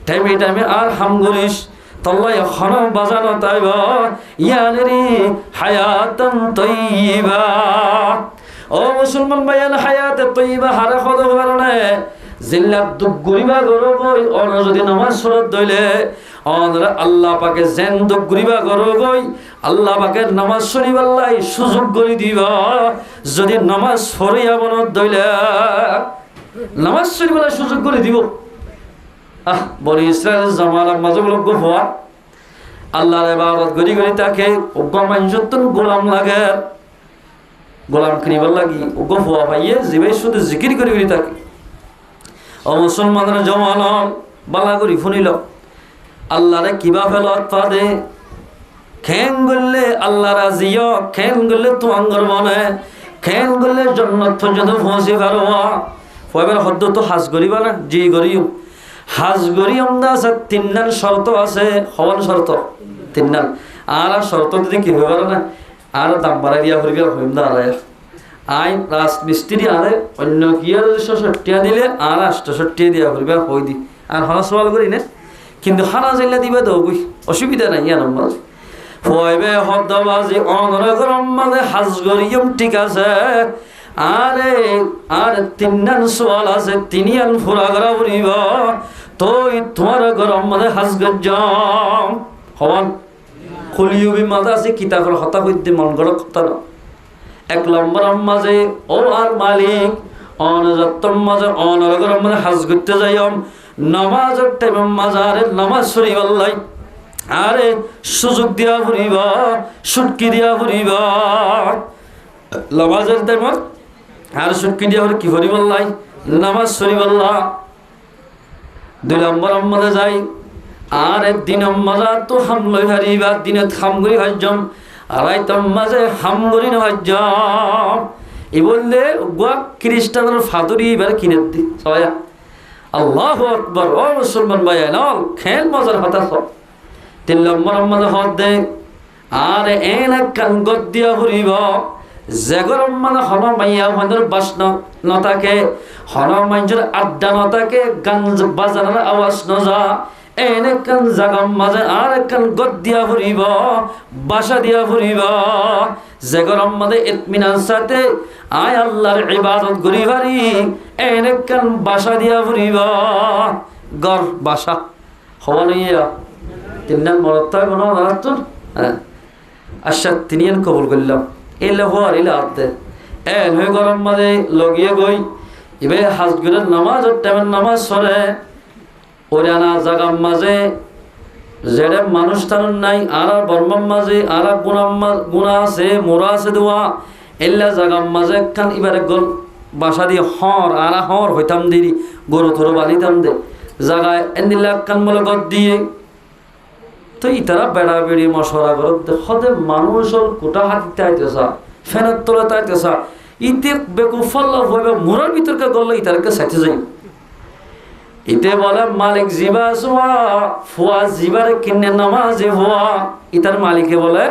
টাইমে টাইমে আর হাম গরিস তল্লাই হন বাজানো তাইব ইয়ানেরি হায়াতান তাইয়্যিবা ও মুসলমান ভাইয়ান হায়াতে তাইয়্যিবা হারা খদ কারণে জিল্লাত দুঃখ গরিবা গরগই অন যদি নামাজ পড়ত দইলে অনরা আল্লাহ পাকে জেন দুঃখ গরিবা গরগই আল্লাহ পাকে নামাজ পড়িব আল্লাহ সুযোগ করে দিবা যদি নামাজ পড়িয়া বনত দইলে নামাজ পড়িবার সুযোগ করে দিব বনি ইসরায়েল জামানার মাঝে লোক হওয়া আল্লাহর ইবাদত করি করি তাকে ওগমাঞ্জতন গোলাম লাগে গোলাম কিনিবার লাগি ওগ হওয়া পাইয়ে জিবে শুধু জিকির করি করি তাকে ও মুসলমানের জমান বালা করি শুনিল আল্লাহরে কিবা ফেলত পাদে খেন গলে আল্লাহ রাজিয় খেন গলে তোমাঙ্গর মনে খেন গলে জন্নত পর্যন্ত পৌঁছে পারোয়া পয়বার হদ্দ তো হাজ করিবা না জি করিও হাজ গরি আমদা আছে 3 নান শর্ত আছে হওয়ার শর্ত 3 নান আর শর্ত যদি কি হইবার না আর দাম বাড়াই দিয়া হইবা হইমদা আর আই রাজমিস্ত্রি আরে অন্য কি আর 160 দিলে আর 860 দিয়া হইবা হই দি আর হনা সওয়াল করি না কিন্তু হানা জেলা দিবা দাও কই অসুবিধা নাই ইয়া নম্বর হইবে হদ্দবাজি অনরগরম মানে হাজ গরিয়ম ঠিক আছে আরে আর 3 নান সওয়াল আছে 3 আন ফুরা করা বলিব তোই তোমার গরম মধ্যে হাজ গজ্জাম হওয়ান খুলিউবি মাঝে আছে কিতাবের হতা হইতে মন গড় কথা না 1 নম্বর মাঝে ও আর মালিক অনজত্তম মাঝে অনরগরম মধ্যে হাজ করতে যাইম নামাজের টাইম মাজারে নামাজ পড়িব আল্লাহ আরে সুযোগ দিয়া পড়িব সুটকি দিয়া পড়িব নামাজের টাইম আর সুটকি দিয়া কি পড়িব আল্লাহ নামাজ পড়িব আল্লাহ 2 নম্বর মধ্যে যাই আর একদিন মজা তো হামলই হারিবা দিনে হামগরি হজ্জম আড়াইতম মাঝে হামগরি ন হজ্জম এই বললে গোয়া খ্রিস্টানের ফাদুরি এবার কিনে দি সবাই আল্লাহু আকবার ও মুসলমান ভাই নল খেল মজার কথা সব 3 নম্বর মধ্যে হদ দে আর এন কান গদ দিয়া হরিব জেগরম মানে হন মাইয়া হনর বাসন নতাকে হন মাইজর আড্ডা নতাকে গান বাজানোর আওয়াজ নজা এনে কান জাগাম মাঝে আর কান গদ দিয়া হরিব বাসা দিয়া হরিব জেগরম মাঝে ইতমিনান সাথে আয় আল্লাহর ইবাদত করি পারি এনে কান বাসা দিয়া হরিব গর বাসা হওয়া নিয়া 3 নম্বর তাই বনো রাতুন আচ্ছা তিনি কবুল করলাম এলে হওয়ার এলে আদে এন হয়ে গরম মাঝে লগিয়ে গই এবার হাজগুরের নামাজ ও টাইমের নামাজ সরে ওরা না জাগার মাঝে যেটা মানুষ তার নাই আর বর্মার মাঝে আর গুণা আছে মোরা আছে দেওয়া এল্লা জাগার মাঝে একখান এবারে গল বাসা দিয়ে হর আর হর হইতাম দিই গরু থরো বালিতাম দে জাগায় এদিল্লা একখান বলে গদ দিয়ে তো ইতারা বেড়া বেড়ি মশরা করত হদে মানুষের কোটা হাতিতে আইতেছা ফ্যানের তলে তাইতেছা ইতে বেকুফল্লা হইবে মোরার ভিতরকে গল্লা ইতারকে সাথে যাই ইতে বলে মালিক জিবা সোয়া ফুয়া জিবার কিনে নামাজে হওয়া ইতার মালিকে বলে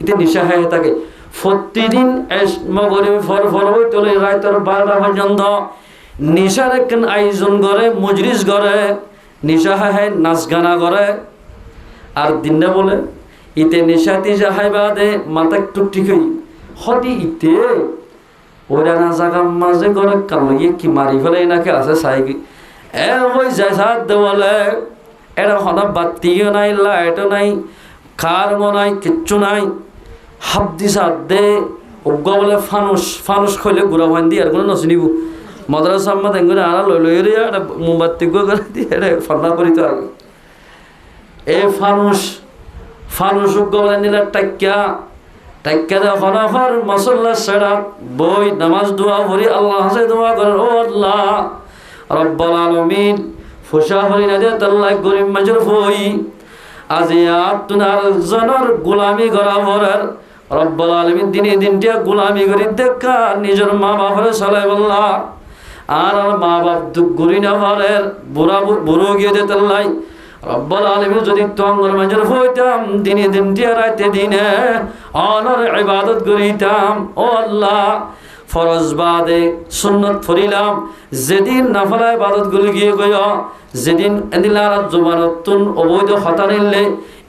ইতে নিশা হয়ে থাকে প্রতিদিন মগরিব ফর হই তোলে রাতের 12টা পর্যন্ত নিশার একখান আয়োজন করে মজলিস করে নিশা হয় নাচ গানা করে আর দিনটা বলে ইতে নিশাতি যাহাই বাদে মাথা টুকটি হই হদি ইতে ওরা না জাগা মাঝে করে কালিয়ে কি মারি ফেলে নাকি আছে সাই এ ওই যায় বলে এরা হঠাৎ বাতিও নাই লাইটও নাই কারও নাই কিচ্ছু নাই হাফ দিশা দে অজ্ঞ বলে ফানুস খইলে গুড়া ভান দিয়ে আর কোনো নচিনিব মদ্রাসা আম্মা তেঙ্গুনে আড়া লই রে একটা মোমবাতি করে দিয়ে এটা ফান্না করি তো আগে এ ফানুস অজ্ঞ বলে নিলে টাক্কা দে হনাফার মসল্লা সেরা বই নামাজ দোয়া ভরি আল্লাহ হাসে দোয়া করেন ও আল্লাহ রব্বুল আলামিন ফুসা হরি না দে তাল্লাহ গরিব মাজর হই আজি আপনার জনের গোলামি করা ভরার রব্বুল আলামিন দিনে দিনটা গোলামি করি দেখা নিজের মা বাপরে চলাই বললা আর মা বাপ দুঃখ করি না ভরের বুড়ো গিয়ে দে তাল্লাই রব্বুল আলামিন যদি তঙ্গর মাজর হইতাম দিনে দিনটা রাতে দিনে অনর ইবাদত করিতাম ও আল্লাহ ফরজ বাদে সুন্নত ফরিলাম যেদিন নাফলা ইবাদত গুলি গিয়ে গয় যেদিন এদিলার জবানতুন অবৈধ হতা নিলে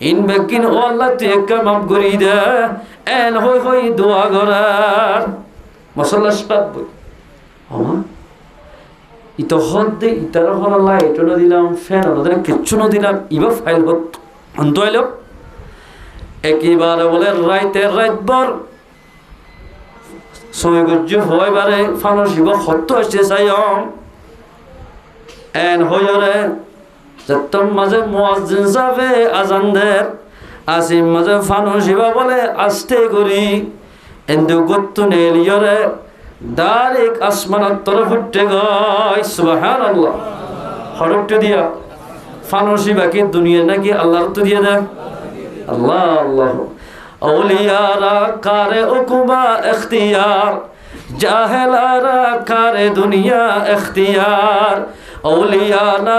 ইন বেকিন ও আল্লাহ তুই একটা মাফ করি দে এন হই দোয়া করার মশলা স্টার্ট বই ইতো হদ্দে ইতার হল লাইটও না দিলাম ফ্যান ওদের কিচ্ছু না দিলাম ইবা ফাইল হত অন্ত এল একেবারে বলে রাত বর সময় গজ্জু হয় বারে ফানুস ইবা হত্য আসছে চাইম এন হইরে যতম মাঝে মুয়াজ্জিন যাবে আজানদের আসিম মাঝে ফানুস ইবা বলে আস্তে করি এন্দু গত্তু নেলিয়রে ডাইরেক্ট আসমানের তরফ উঠে গয় সুবহানাল্লাহ হরকটা দিয়া ফানুসি বাকি দুনিয়া নাকি আল্লাহর তো দিয়ে দেয় আল্লাহ আল্লাহ औलियारा कारे उकुबा इख्तियार जाहिलारा कारे दुनिया इख्तियार औलियाना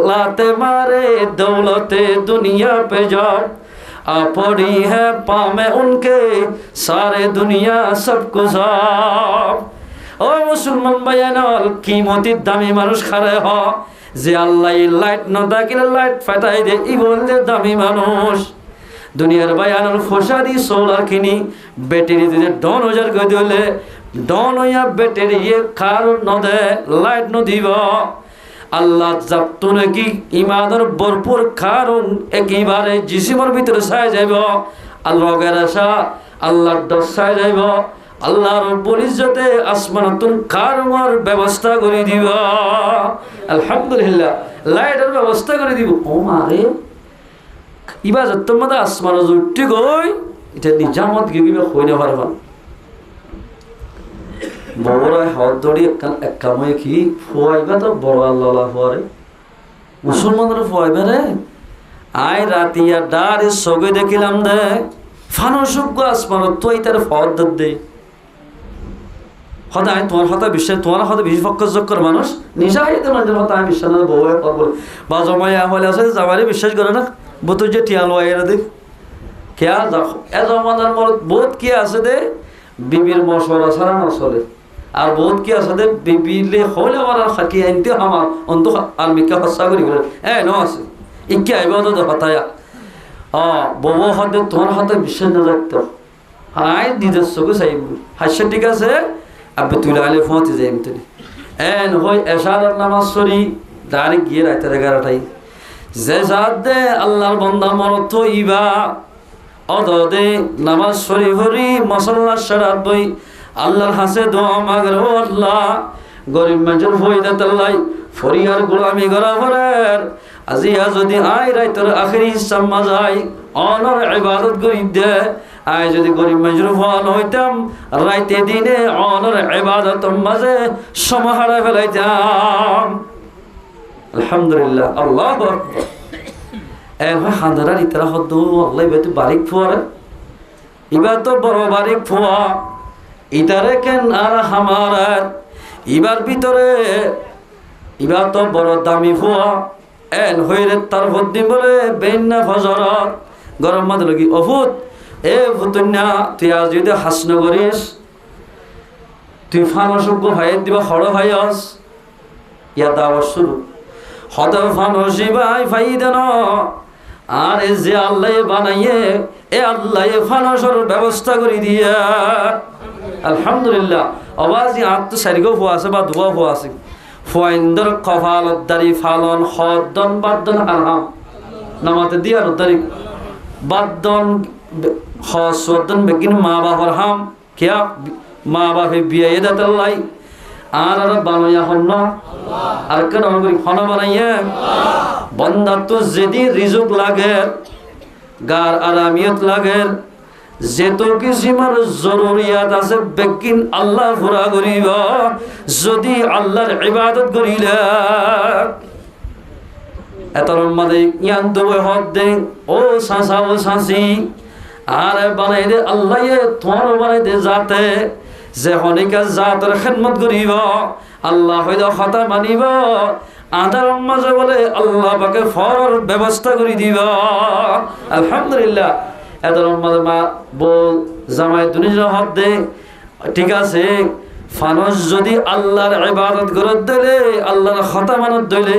लाते मारे दौलते दुनिया पे जाओ आ पड़ी है पामे उनके सारे दुनिया सब गुजार ओ मुसलमान बयानल कीमती दामी मानुष खड़े हो जे अल्लाह लाइट न दाकिले लाइट फाटाई दे इ बोलते दामी मानुष দুনিয়ার বায়ানুল ফসাদি সোলার কিনি ব্যাটারি দিয়ে 10,000 করে দিলে ডন হইয়া ব্যাটারি কারণ নদে লাইট ন দিব আল্লাহ জাপতো নাকি ইমানের ভরপুর কারণ একেবারে জিসিমের ভিতরে ছাই যাইব আল্লাহ গেরাসা আল্লাহর ডর ছাই যাইব আল্লাহর রব্বুল ইজ্জতে আসমানাতুন কারণের ব্যবস্থা করে দিব আলহামদুলিল্লাহ লাইটের ব্যবস্থা করে দিব ও মারে ইবাদত তোমাদা আসমান জুটি গই এটা নিজামত গিয়ে হইনে পারবা বড়রা হাত ধরি এক কামে কি ফুয়াইবা তো বড় আল্লাহ ফুয়ারে মুসলমানরা ফুয়াইবা রে আই রাতিয়া ডারে সগে দেখিলাম দে ফানুসুক আসমান তো ইতার ফদ দে হদায় তোমার হতা বিশ্বাস তোমার হতা বেশি ফক্কর মানুষ নিশাই তোমার হতা বিশ্বাস না বউয়ে পাবো বা জমায়া হলে আছে জামারে বিশ্বাস করে না বহুত যে টিয়াল ওয়াইরা দে খেয়াল দেখো এ জমানার মরদ বহুত কি আছে দে বিবির মশওয়ারা ছাড়া না চলে আর বহুত কি আছে দে বিবিলে হলে আমার খাকি আনতে আমার অন্ত আলমিকা হসা করি বলে ন আছে ইকে আইবা তো হতায়া বউ হাতে তোমার হাতে বিশ্বাস না রাখতো হাই দিদের চোখে চাইব হাস্য ঠিক আছে আব্বে তুই আলে ফোঁতে যাই তুমি এন হই এশারার নামাজ সরি ডাইরেক্ট গিয়ে রাইতে 11টায় যে জাত দে আল্লাহর বান্দা মরত ইবা অদদে নামাজ শরীফ হরি মশল্লা শরাব বই আল্লাহর হাসে দোয়া মাগর ও আল্লাহ গরিব মানুষের ফয়দাত আল্লাহ ফরিয়ার গোলামি করা ভরের আজিয়া যদি আয় রাইতর আখেরি হিসাব মাজাই অনর ইবাদত করি দে আয় যদি গরিব মানুষের ফল হইতাম রাইতে দিনে অনর ইবাদত মাঝে সমাহারা ফেলাইতাম আলহামদুলিল্লাহ আল্লাহু আকবার এবার হাঁদারার ইতারা হদ্দ আল্লাহ বেতু বারিক ফুয়ারে এবার তো বড় বারিক ফুয়া ইতারে কেন আর হামার এবার ভিতরে এবার তো বড় দামি ফুয়া এন হইরে তার ভদ্দিন বলে বেন্না ফজরত গরম মাদ লাগি অভূত এ ভুতুন্যা তুই আজ যদি হাসন করিস তুই ফানসজ্ঞ ভাই দিবা হড় ভাইস ইয়া দাওয়ার শুরু হদ ফানসি ভাই ফাইদেন আর এ যে আল্লাহ বানাইয়ে এ আল্লাহ ফানসর ব্যবস্থা করে দিয়া আলহামদুলিল্লাহ আওয়াজি আত্ম সারিগো হওয়া আছে বা ধোয়া হওয়া আছে ফয়েন্দর কফালত দারি ফালন হদ্দন বাদ্দন হারাম নামাতে দিয়ার দারি বাদ্দন হসদ্দন বেগিন মা বাবার হাম কিয়া মা বাপে বিয়ে দাতাল্লাই আর বানাইয়া হন আর কেন হন বানাইয়া বন্দা তো যেদি রিজুক লাগে গার আরামিয়ত লাগে যেত কিসিমার জরুরিয়াত আছে বেকিন আল্লাহ পুরা করিব যদি আল্লাহর ইবাদত করিলে এতর মাঝে ইয়ান দেবে হক দে ও সাসা ও সাসি আর বানাই দে আল্লাহ তোমার বানাই দে যাতে যে হনিকা জাতের খেদমত করিব আল্লাহ হয়তো কথা মানিব আদার মাঝে বলে আল্লাহ পাকে ফর ব্যবস্থা করে দিব আলহামদুলিল্লাহ এত মাঝে মা বল জামাই দুনিয়ার হক দে ঠিক আছে ফানস যদি আল্লাহর ইবাদত করে দিলে আল্লাহর কথা মানত দিলে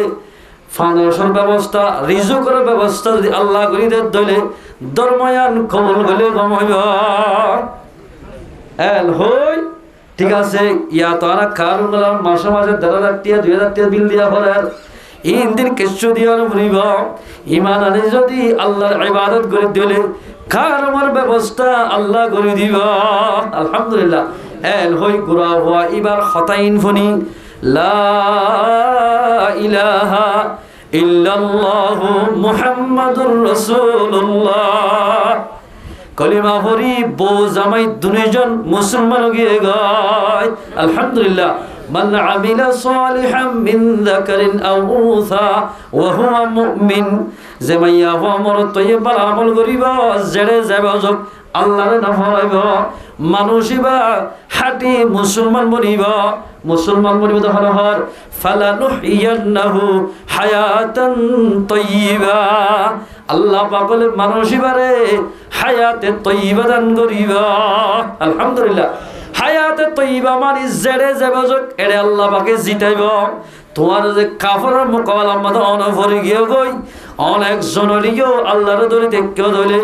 ফানসের ব্যবস্থা রিজুকের ব্যবস্থা যদি আল্লাহ করে দিলে দরমায়ান কবুল হলে কম হইব এল হই ঠিক আছে ইয়া তো আর কারণ মাসে মাসে ১,৫০০ টাকা ২,০০০ টাকা বিল দিয়া পড়ার ইন্দিন কিছু দিয়া ভরিব ইমান আনে যদি আল্লাহর ইবাদত করে দিলে কারমার ব্যবস্থা আল্লাহ করে দিব আলহামদুলিল্লাহ এল হই গুরা হওয়া এবার হতাইন ফনি লা ইলাহা ইল্লাল্লাহু মুহাম্মাদুর রাসূলুল্লাহ কলিমা ভরি বউ জামাই দুইজন মুসলমান গিয়ে গায় আলহামদুলিল্লাহ মান আমিলা সালিহাম মিন যাকারিন আও উনসা ওয়া হুয়া মুমিন যে মাইয়া আমল তৈবা আমল করিব জেড়ে যাবে আল্লাহর নাম হইব মানুষিবা হাটি মুসলমান বনিব মুসলমান বনিব তখন হর ফালানুহিয়ান্নাহু হায়াতান তাইয়্যিবা আল্লাহ পাক বলে মানুষিবারে হায়াতে তাইয়্যিবা দান করিব আলহামদুলিল্লাহ হায়াতে তাইয়্যিবা মানে জেড়ে যাবে এরে আল্লাহ পাকে জিতাইব তোমার যে কাফেরের মোকাবেলার মধ্যে অনভরে গিয়ে গই অনেক জনরিও আল্লাহর দলে দেখতে ধরে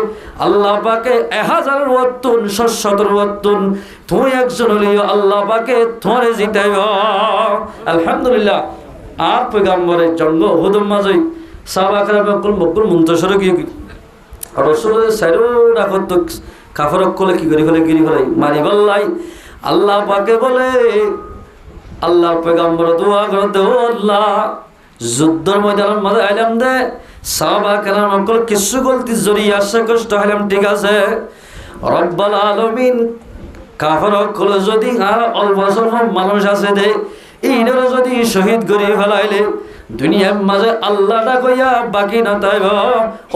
আল্লাহ পাকে ১০০০ ৭০০ তুই একজন হলিও আল্লাহ পাকে তোমারে জিতাইব আলহামদুলিল্লাহ আর পয়গম্বরের জন্ম হুদুম মাঝে সাহাবায়ে বকুল বকুল মুনতাসির কি রাসূলের সাইরো রাখত কাফেরক কোলে কি করি ফেলে গিরি ফেলাই মারি বললাই আল্লাহ পাকে বলে আল্লাহ পয়গম্বর দোয়া করতে ও আল্লাহ যুদ্ধের ময়দানের মধ্যে আইলাম দে সাহাবা কেরাম সকল কিছু গলতি জড়িয়ে আসছে কষ্ট হইলাম ঠিক আছে রব্বুল আলামিন কাফের সকল যদি আর অল্প স্বল্প মানুষ আছে দে এইনারা যদি শহীদ করে ফেলাইলে দুনিয়ার মাঝে আল্লাহটা কইয়া বাকি না তাইব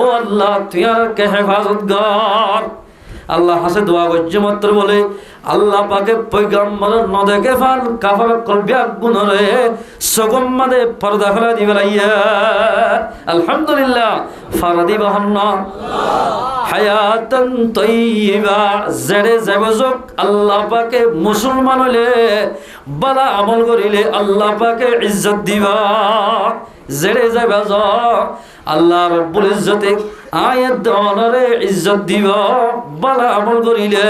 ও আল্লাহ তুই আর কে হেফাজত কর আল্লাহ হাসে দোয়া করছে মাত্র বলে আল্লাহ পাকে পয়গম্বর নদেকে ফান কাফার কলবিয়া গুণরে সগম মাদে পর্দা ফেলা দিবে লাইয়া আলহামদুলিল্লাহ ফারাদি বাহান্ন হায়াতান তাইয়্যিবা জেড়ে যাবজক আল্লাহ পাকে মুসলমান হলে বালা আমল করিলে আল্লাহ পাকে ইজ্জত দিবা জেড়ে যাবজ আল্লাহ রব্বুল ইজ্জতে আয়াত দনরে ইজ্জত দিব বালা আমল করিলে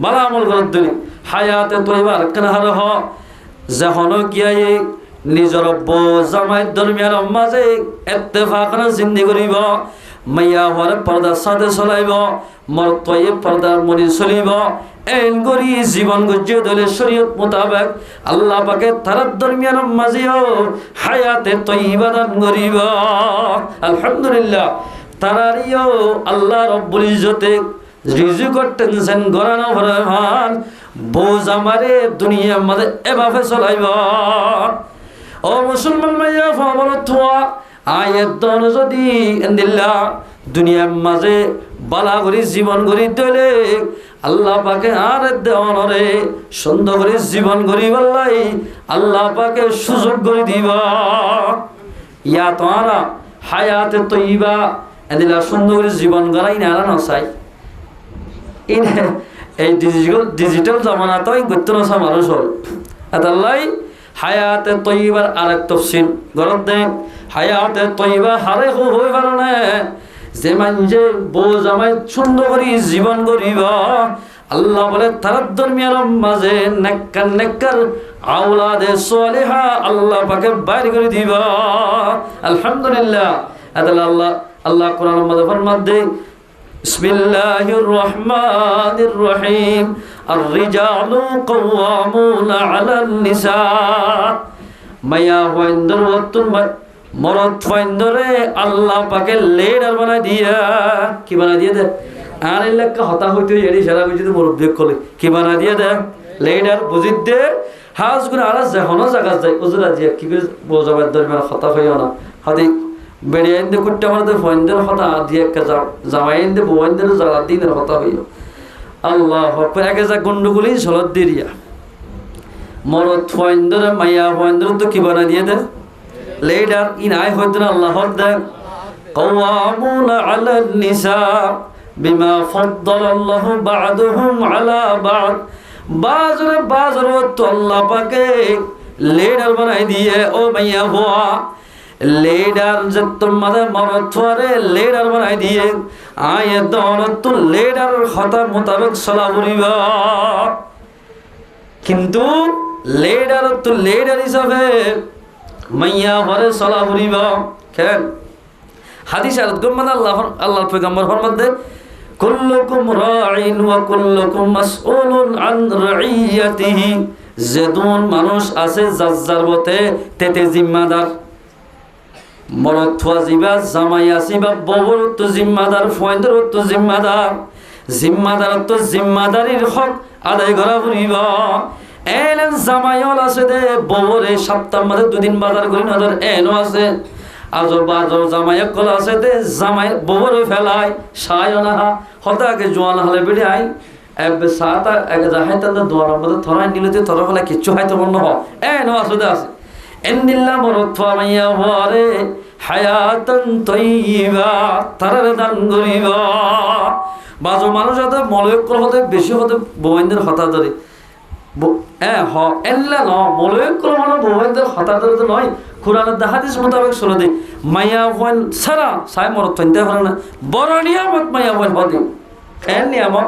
বালা আমল করতে হায়াতে তৈবার কানহার হ যখন গিয়ে নিজর বউ জামাই দরমিয়ান মাঝে ইত্তেফাক না জিন্দি করিব মাইয়া হওয়ার পর্দার সাথে চলাইব মর্তয়ে পর্দার মনি চলিব এন করি জীবন গজ্জে দলে শরীয়ত মোতাবেক আল্লাহ পাকে তার দরমিয়ান মাঝেও হায়াতে তয়্যিবা দান করিব আলহামদুলিল্লাহ তারারিও আল্লাহ রব্বুল ইজ্জতে রিজিকর টেনশন গরানো ভরমান বোঝ আমারে দুনিয়ার মাঝে এভাবে চলাইব ও মুসলমান মাইয়া ফাবর থোয়া আয়াত দন যদি এন্দিল্লা দুনিয়ার মাঝে বালা করে জীবন গড়ি দিলে আল্লাহ পাকে আর দেওয়ানরে সুন্দর করে জীবন গড়ি বললাই আল্লাহ পাকে সুযোগ করে দিবা ইয়া তোমারা হায়াতে তয়্যিবা এদিলা সুন্দর করে জীবন গড়াই না না চাই এই ডিজিটাল জামানা তো গত্য নসা মানুষ হল এতাল্লাই হায়াতে তয়্যিবার আরেক তফসিল গরত দেন হায়াতে তয়্যিবা হারে হই পারে যে মানুষে বউ জামাই সুন্দর করে জীবন গড়িব আল্লাহ বলে তার দরমিয়ার মাঝে নেককার নেককার আওলাদে সালেহা আল্লাহ পাকে বাইর করে দিব আলহামদুলিল্লাহ আদাল্লাহ আল্লাহ কোরআনের মধ্যে ফরমান দেয় বিসমিল্লাহির রহমানির রহিম আর-রিজালু কাওয়ামুনা আলান নিসা মায়া ওয়াইন্দর ওয়াতুন মরদ ফাইন্দরে আল্লাহ পাকে লেডার বানাই দিয়া কি বানাই দিয়ে দে আর এলাকা হতা হইতে এড়ি সারা বুঝিতে মুরব্বি কলে কি বানাই দিয়ে দে লেডার বুঝিত দে হাজ গুণ আর যখন জায়গা যায় ওজরা দিয়া কি করে বোঝাবার দরবার হতা হইও না হাদি বেড়ে এনে কুট্টা মারতে ফাইন্দর হতা দিয়ে একটা জামাই এনে বউইন্দর জ্বালা দিনের হতা হইও আল্লাহ হকর আগে যা গন্ডগোলই সলত দিরিয়া মরদ ফাইন্দরে মাইয়া ফাইন্দর তো কি বানাই দিয়ে দে লেডার ইনাই হইতেন আল্লাহর দেন কাওয়ামুনা আলান নিসা বিমা ফাদ্দালাল্লাহু বা'দুহুম আলা বা'দ বাজরে তো আল্লাহ পাকে লেডার বানাই দিয়ে ও মাইয়া হওয়া লেডার যে তোমাদের মরদ থরে লেডার বানাই দিয়ে আয়ে দনত তো লেডার হতা মোতাবেক চলা বলিবা কিন্তু লেডার তো লেডার হিসাবে মাইয়া হরে চলা ফুরিব কেন হাদিস আর গম্মান আল্লাহ পয়গম্বর ফরমাতে কুল্লুকুম রাঈন ওয়া কুল্লুকুম মাসউলুন আন রাইয়াতিহি যেদুন মানুষ আছে যার মতে তেতে জিম্মাদার মরদ থোয়া জিবা জামাই আসিবা বউর তো জিম্মাদার ফয়ন্দর তো জিম্মাদার তো জিম্মাদারির হক আদায় করা ফুরিব এলেন জামাইল আছে দে বউরে সপ্তাহ মাঝে দুদিন বাজার করি নজর এনো আছে আজো বাজো জামাই কল আছে দে জামাই বউরে ফেলাই সায় না হতাকে জোয়ান হলে বেড়ে আই এবে সাতা এক জাহাই তাদের দোয়ার মধ্যে থরাই নিলতে থরা ফেলা কিচ্ছু হয়তো মনে হয় এনো আছে দে আছে এন্দিল্লা মরদ মাইয়া হরে হায়াতান তয়্যিবা তারার দান করিব বাজো মানুষ হতে মলয়ক হতে বেশি হতে বউইনদের হতা ধরে নয় কোরআনের হাদিস মোতাবেক শুনে দেয় মাইয়া ওয়ান সারা সাই মরত ফাইনতে পারে না বড় নিয়ামত মাইয়া ওয়ান হদি এর নিয়ামত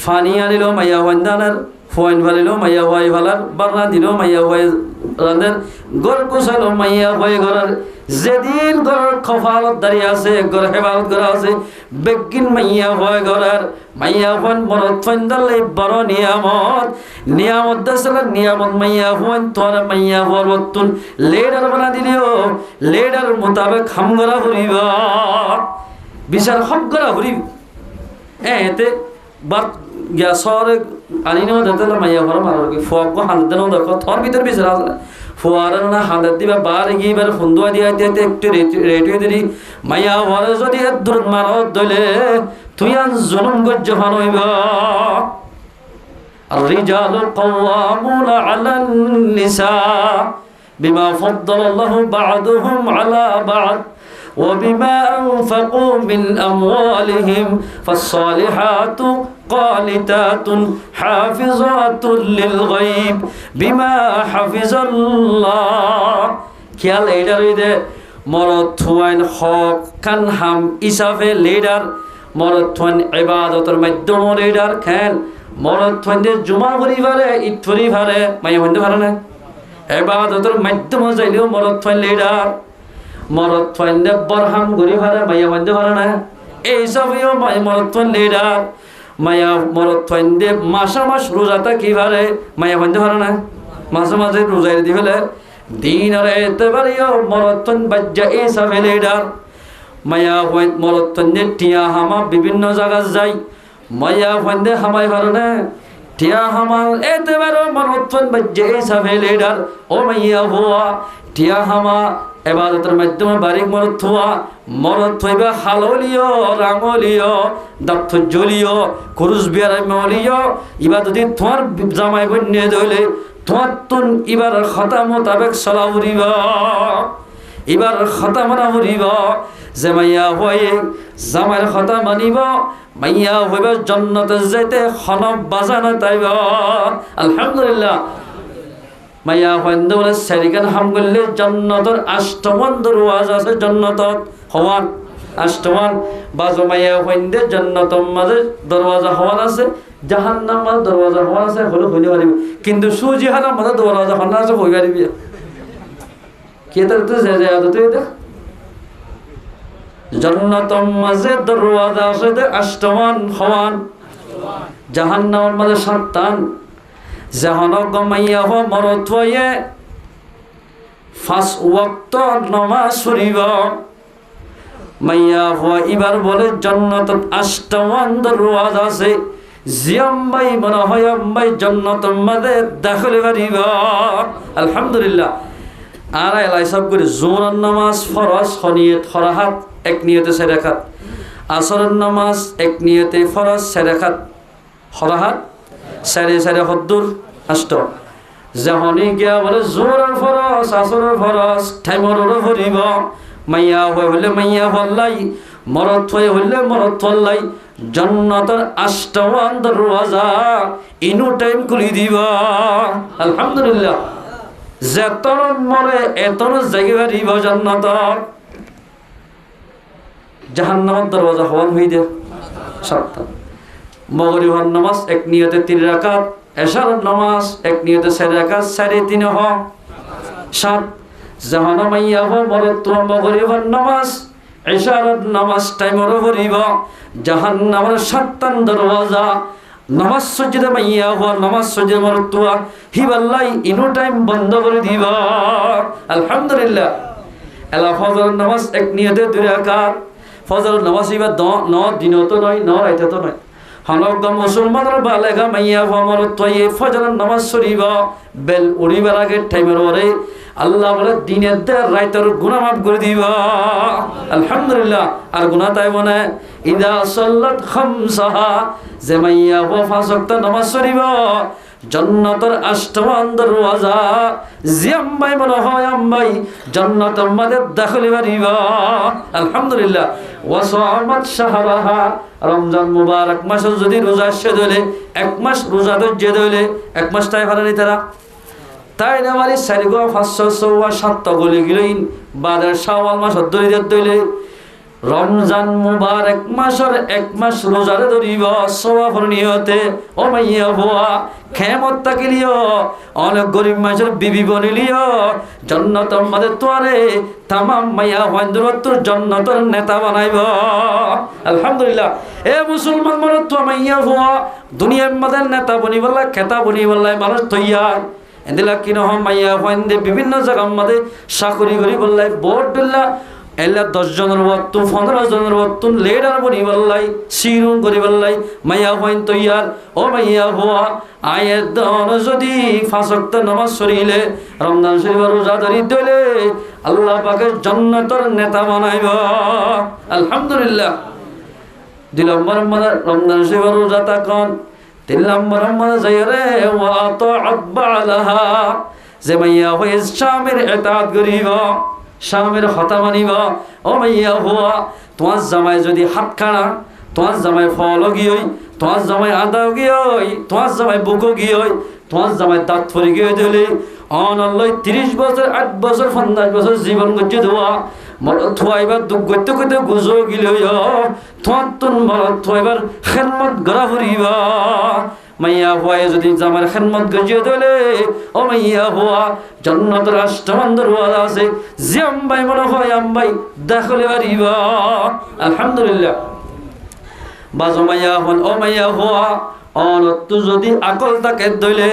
ফানি আনিল মাইয়া ওয়ান দানের ফোয়াইন ভালিল মাইয়া হওয়াই ভালার বারনা দিল মাইয়া হওয়াই রানের গড় কুশালো মাইয়া হয়ে ঘরের যেদিন ঘরের খফালত দাঁড়িয়ে আছে ঘর হেফাজত করা আছে বেগিন মাইয়া হয় ঘরের মাইয়া হন মরদ ফাইন্দালে বড় নিয়ামত দেশাল নিয়ামত মাইয়া হন তোর মাইয়া হওয়ার বর্তুন লেডার বানা দিলেও লেডার মোতাবেক খাম করা ফুরিব বিচার হক করা ফুরিব এতে বাদ গ্যাসরে আনি নেওয়া যেতে মাইয়া হওয়ার মারো কি ফোয়াক হাত দেন দেখো তোর ভিতরে বিচার আসলে ফোয়ারের না হাতের দিবা বার গিয়ে এবার ফোন্দুয়া দিয়ে দিতে একটু রেডিও দিলি মাইয়া হওয়ারে যদি দূর মারত দলে তুই আন জনম গজ্জ হইব الرجال قوامون على النساء بما فضل الله بعضهم على بعض وبما أنفقوا من أموالهم فالصالحات قانتات حافظات للغيب بما حفظ الله খেয়াল এইটা রইদে মরদ থুয়াইন হক কান হাম ইসাফে লিডার মরদ থুয়াইন ইবাদতের মাধ্যম লিডার খেল মরদ থুয়াইন জুমা পরিবারে ঈদ পরিবারে মাইয়া হইতে পারে না ইবাদতের মাধ্যম যাইলেও মরদ থুয়াইন লিডার মরদ ফাইন্দে বরহাম গরি ভারে মাইয়া ফাইন্দে ভারে না এই সবইও মরদ ফাইন লিডার মাইয়া মরদ ফাইন্দে মাসা মাস রোজাটা কি ভারে মাইয়া ফাইন্দে ভারে না মাঝে মাঝে রোজাই দি ফেলে দিন আর এতেবারেও মরদ ফাইন বাজ্যা এই সব লিডার মাইয়া ফাইন মরদ ফাইন্দে টিয়া হামা বিভিন্ন জায়গা যাই মাইয়া ফাইন্দে হামাই ভারে না টিয়া হামাল এতেবারেও মরদ ফাইন বাজ্যা এই সব লিডার ও মাইয়া হুয়া টিয়া হামা এবাদতের মাধ্যমে বারিক মরদ থোয়া মরদ থইবা হাললিও রাঙলিও দাপ্ত জলিও কুরুস বিয়ারাই মলিও ইবা যদি তোমার জামাই বন্যে ধইলে তোমার তুন ইবার খতা মোতাবেক চলা উড়িব এবার খতা মানা উড়িব যে মাইয়া হয়ে জামাইয়ের খতা মানিব মাইয়া হইবে জন্নতে যাইতে খনব বাজানো তাইব আলহামদুলিল্লাহ মাইয়া হইন্দে বলে সারিকান হাম করলে জন্নতর আষ্টমান দরওয়াজ আছে জন্নতত হওয়ান আষ্টমান বাজো মাইয়া হইন্দে জন্নতর মাঝে দরওয়াজা হওয়ান আছে জাহান্নাম মাঝে দরওয়াজা হওয়ান আছে হলে হইতে পারিবি কিন্তু সুজিহানার মাঝে দরওয়াজা হওয়ান আছে হই পারিবি কে তার তো যে যায় তুই দেখ জন্নতর মাঝে দরওয়াজা আছে আষ্টমান হওয়ান জাহান্নামের মাঝে সাতটান জাহানক মাইয়া হো মরদ হয়ে 5 ওয়াক্ত নামাজ পড়িব মাইয়া হো এবার বলে জান্নাতত আষ্টমান দরওয়াজা আছে জিয়াম্বাই মনে হয় আম্বাই জান্নাতের মধ্যে দাখিল করিব আলহামদুলিল্লাহ আর এলাই সব করে জোহরের নামাজ ফরজ নিয়ত ফরাহাত এক নিয়তে 4 রাকাত আসরের নামাজ এক নিয়তে ফরজ 4 রাকাত ফরাহাত 4 হদ্দুর আষ্ট যখনই গিয়া বলে জোহরের ফরজ আসরের ফরজ টাইমরও ভরিব মাইয়া হইলে মাইয়া হল্লাই মরদ হইলে মরদ হল্লাই জান্নাতের আষ্টমান দরওয়াজা ইনু টাইম খুলি দিব আলহামদুলিল্লাহ যেতন মরে এতন জায়গা দিব জান্নাতর জাহান্নামের দরওয়াজা হওয়ান হই দে সাতটা মগরিবের নামাজ এক নিয়তে 3 রাকাত এশারের নামাজ এক নিয়তে 4 রাকাত 3.5 হ 7 জাহান্নাম মাইয়া হো মরদ তো মগরিবের নামাজ এশারের নামাজ টাইমরও ভরিব জাহান্নামের 7টা দরওয়াজা নামাজ সজ্জদে মাইয়া হো নামাজ সজ্জদে মরদ তো হিবাল্লাই ইনো টাইম বন্ধ করে দিব আলহামদুলিল্লাহ এলা ফজরের নামাজ এক নিয়তে 2 রাকাত ফজরের নামাজ ইবা 9 দিনও তো নয় 9 রাইতে তো নয় হনক মুসলমানের বালেগা মাইয়া হমর তয়ে ফজরের নামাজ পড়িব বেল উড়িবার আগে টাইমের পরে আল্লাহ বলে দিনের দের রাইতের গুনাহ মাফ করে দিব আলহামদুলিল্লাহ আর গুনাহ তাই বনে ইদা সাল্লাত খামসাহা যে মাইয়া ও 5 ওয়াক্ত নামাজ পড়িব জান্নাতের আষ্টমান দরওয়াজা জিয়াম্বাই মনে হয় আম্বাই জান্নাতের মধ্যে দাখিল করিব আলহামদুলিল্লাহ ওয়াসামাত শাহরাহা রমজান মুবারক মাসে যদি রোজা শেষ হইলে 1 মাস রোজা ধরে হইলে 1 মাস তাই পারেনি তারা তাই না মানে 4 গো 507 গলি গিলইন বাদের শাওয়াল মাস ধরে রমজান মুবারক মাসের 1 মাস রোজারে ধরিব সওয়াবের নিয়তে ও মাইয়া হুয়া খেমত তাকিলিও অনেক গরিব মানুষের বিবি বনিলিও জান্নাতের মধ্যে তোরে तमाम মাইয়া হন্দ্রতর জান্নাতের নেতা বানাইব আলহামদুলিল্লাহ এ মুসলমান মরদ তো মাইয়া হুয়া দুনিয়ার মধ্যে নেতা বনিবলা খেতা বনিবলা মানুষ তৈয়ার এদিলা কি নহ মাইয়া হন্দে বিভিন্ন জায়গার মধ্যে চাকরি করি বললাই বোর্ড দিল্লা এলা 10 জনের ওয়াক্ত 15 জনের ওয়াক্ত লিডার বনি বললাই সিরুন করি বললাই মাইয়া হইন তৈয়ার ও মাইয়া হুয়া আয়ের দন যদি 5 ওয়াক্ত নামাজ পড়িলে রমজান শরীফ রোজা ধরি দিলে আল্লাহ পাকের জান্নাতের নেতা বানাইব আলহামদুলিল্লাহ 2 নম্বর মানে রমজান শরীফ রোজা তাকন 3 নম্বর মানে যায়রে ওয়া তাআত বালাহা যে মাইয়া হই শামের ইতাআত করিব শামের কথা মানিব ও মাইয়া হুয়া তোমার জামাই যদি হাত খাড়া তোমার জামাই ফল গিয়ই তোমার জামাই আদা গিয়ই তোমার জামাই বুক গিয়ই তোমার জামাই দাঁত ফরি গিয়ে দিলে অনল্লয় 30 বছর 8 বছর 50 বছর জীবন গজ্জে দেওয়া মরদ থুয়াইবার দুঃখ করতে করতে গুজো গিলে তোমার তুন মরদ থুয়াইবার খেদমত গড়া ফুরিবা মাইয়া হওয়ায় যদি জামার খেদমত গজিয়ে দিলে ও মাইয়া হওয়া জান্নাতের আষ্টমান দরওয়াজা আছে যে আম্বাই মনে হয় আম্বাই দেখলে পারিবা আলহামদুলিল্লাহ বাজো মাইয়া হন ও মাইয়া হওয়া অনত্তু যদি আকল তাকে দইলে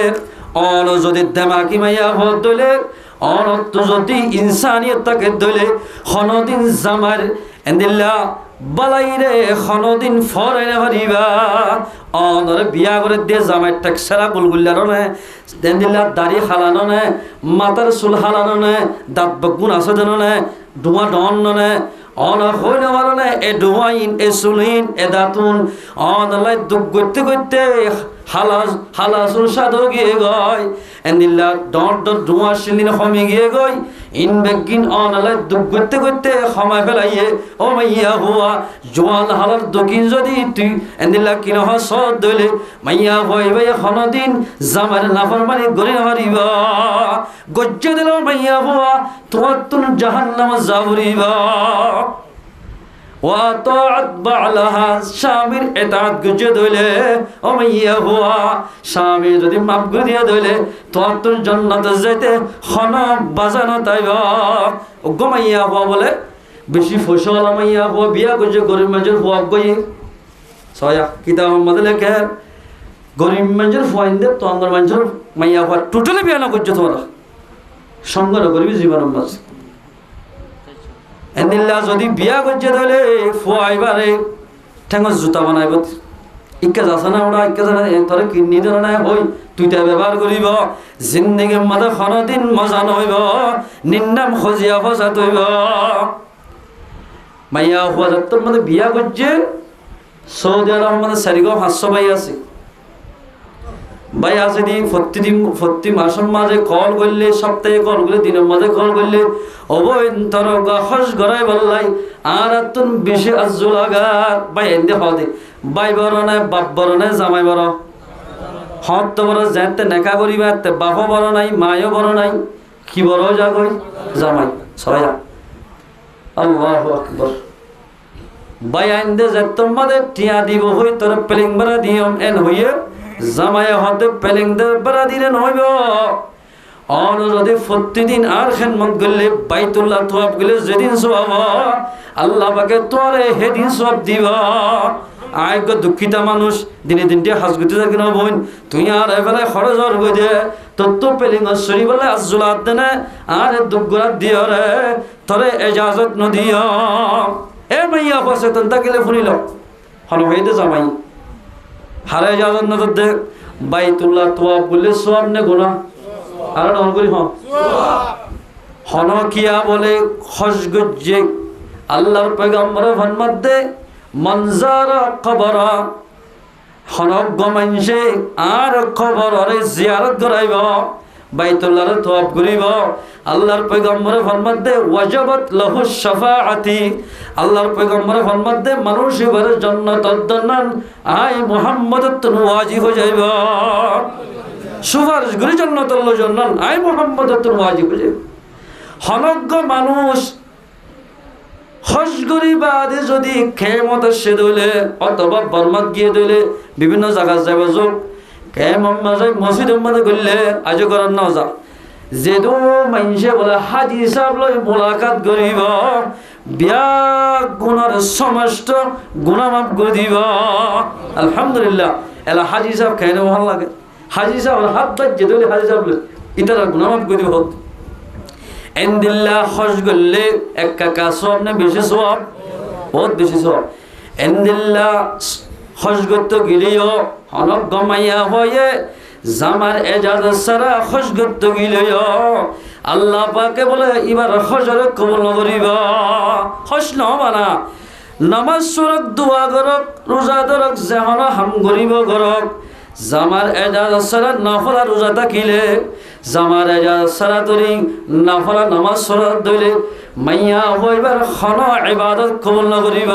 অন যদি দেমাকি মাইয়া হওয়া দইলে অনত্তু যদি ইনসানিয়ত তাকে দইলে খনদিন জামার এন্দিল্লা বালাইরে খনদিন ফরাইনা পারিবা অনরে বিয়া করে দিয়ে জামাই টেকসেরা গুলগুল্লার নে এন্দিল্লা দাড়ি হালানো নে মাথার চুল হালানো নে দাঁত বগুন আছে দেন নে ধোঁয়া ডন নে অন হইল মারনে এ ডুয়াইন এ সুলিন এ দাতুন অনলাই দুঃখ করতে করতে হালাসুল সাধু গিয়ে গয় এন্দিল্লা ডর ডর ডুয়া শিলিন কমে গিয়ে গই ইন বেগিন অনলাই দুঃখ করতে করতে ক্ষমা ফেলাইয়ে ও মাইয়া হুয়া জোয়ান হালার দকিন যদি তুই এন্দিল্লা কিন সদ দইলে মাইয়া হইবে খনদিন জামার নাফরমানি গরি হারিবা গজ্জে দিল মাইয়া হুয়া তোমার তুন জাহান্নাম যাবরিবা ওয়াতাআত বা'লাহা স্বামীর ইতাআত গজে দইলে ও মাইয়া হুয়া স্বামী যদি মাফ করে দিয়ে দইলে তোমার তুন জান্নাতে যেতে খন বাজানো তাইবা ও গো মাইয়া হুয়া বলে বেশি ফসল মাইয়া হুয়া বিয়া গজে গরিব মানুষের হুয়া গই সয়া কিতাব মধ্যে লেখে গরিব মানুষের ফুয়াইন্দে তো আন্দর মানুষের মাইয়া হুয়া টোটালি বিয়া না গজে তোমরা সংগ্রহ করবি জীবন মাঝে এন্দিল্লা যদি বিয়া গজে ধরে ফুয়াইবারে ঠেঙ্গর জুতা বানাইব ইকা যাচ্ছে না ওরা ইকা জানা তোরে কিডনি ধরে না হই তুইটা ব্যবহার করিব জিন্দিগির মাঝে খনদিন মজা নইব নিন্নাম খজিয়া ফসা তৈব মাইয়া হুয়া তোর মধ্যে বিয়া গজে সৌদি আরব মধ্যে 4,500 ভাই আছে ভাই আছে দি প্রতি মাসের মাঝে কল করলে সপ্তাহে কল করলে দিনের মাঝে কল করলে অবন্তর হস গড়াই বললাই আর তুন বেশি আজু লাগার ভাই এনে হদে ভাই বড় নাই বাপ বড় নাই জামাই বড় হত তো বড় যেতে নেকা করিবা তে বাপও বড় নাই মায়ও বড় নাই কি বড় যাগই জামাই ছয়া আল্লাহু আকবার ভাই আইন্দে যেত মাঝে টিয়া দিব হই তোর প্লেং বাড়া দিয়ম এন হইয়ে জামাই হতে পেলেং দে বেড়া দিলেন হইব অন যদি প্রতিদিন আর খেদমত করলে বাইতুল্লাহ তোয়াব গেলে যেদিন সোয়াব আল্লাহ পাকে তোরে সেদিন সোয়াব দিব আয়গ দুঃখিতা মানুষ দিনে দিনটি হাজ গুতে থাকি না বোন তুই আর এবেলায় খরচ হর হয়ে দে তোর তো পেলিং সরি বলে আজুলাত দেনে আর দুঃখরাত দিও রে তোরে এজাজত নদিও এ মাইয়া পাশে তন্তা গেলে শুনিল হল হয়ে দে জামাই হারে যাজন না দে বাইতুল্লাহ তোয়াব বললে সোয়াব নে গুনাহ আর নন করি হন কিয়া বলে খসগজ্জে আল্লাহর পয়গম্বর ফরমাত দে মনজার কবর হনক গমানসে আর কবরে জিয়ারত করাইব বাইতুল্লাহর তোয়াব করিব আল্লাহর পয়গম্বরে ফরমাত দে ওয়াজাবাত লাহু শাফাআতি আল্লাহর পয়গম্বরে ফরমাত দে মানুষ এবারে জান্নাতের দন্নান আই মুহাম্মদের তো ওয়াজিব হয়ে যাইব সুপারিশ করে জান্নাতের জন্নান আই মুহাম্মদের তো ওয়াজিব হয়ে যাইব হনজ্ঞ মানুষ হসগরি বাদে যদি খেমত সে দইলে অথবা বর্মাত গিয়ে দইলে বিভিন্ন জায়গায় যাবে যোগ মসজিদের মধ্যে করলে আজ করার না যা যেহেতু মানুষে বলে হাজি সাহেব লই মোলাকাত করিব বিয়া গুণার সমস্ত গুণা মাফ করে দিব আলহামদুলিল্লাহ এলা হাজি সাহেব খাইলে ভাল লাগে হাজি সাহেব হাত বাজ্যে ধরে হাজি সাহেব ইটার গুণা মাফ করে দিব এন্দিল্লা হজ করলে এক কাকা সব না বেশি সব বহুত বেশি সব এন্দিল্লা হজ করতে গেলেও অনেক গমাইয়া হয়ে জামার এজাজত সারা হজ করতে গেলেও আল্লাহ পাকে বলে এবার হজরে কবুল করিব হজ নহবানা নামাজ সুরক দোয়া করক রোজা ধরক যেহন হাম করিব করক জামার এজাজত সারা নফলা রোজা থাকিলে জামার এজাজত সারা তরি নফলা নামাজ সুরক দইলে মাইয়া হইবার খন ইবাদত কবুল করিব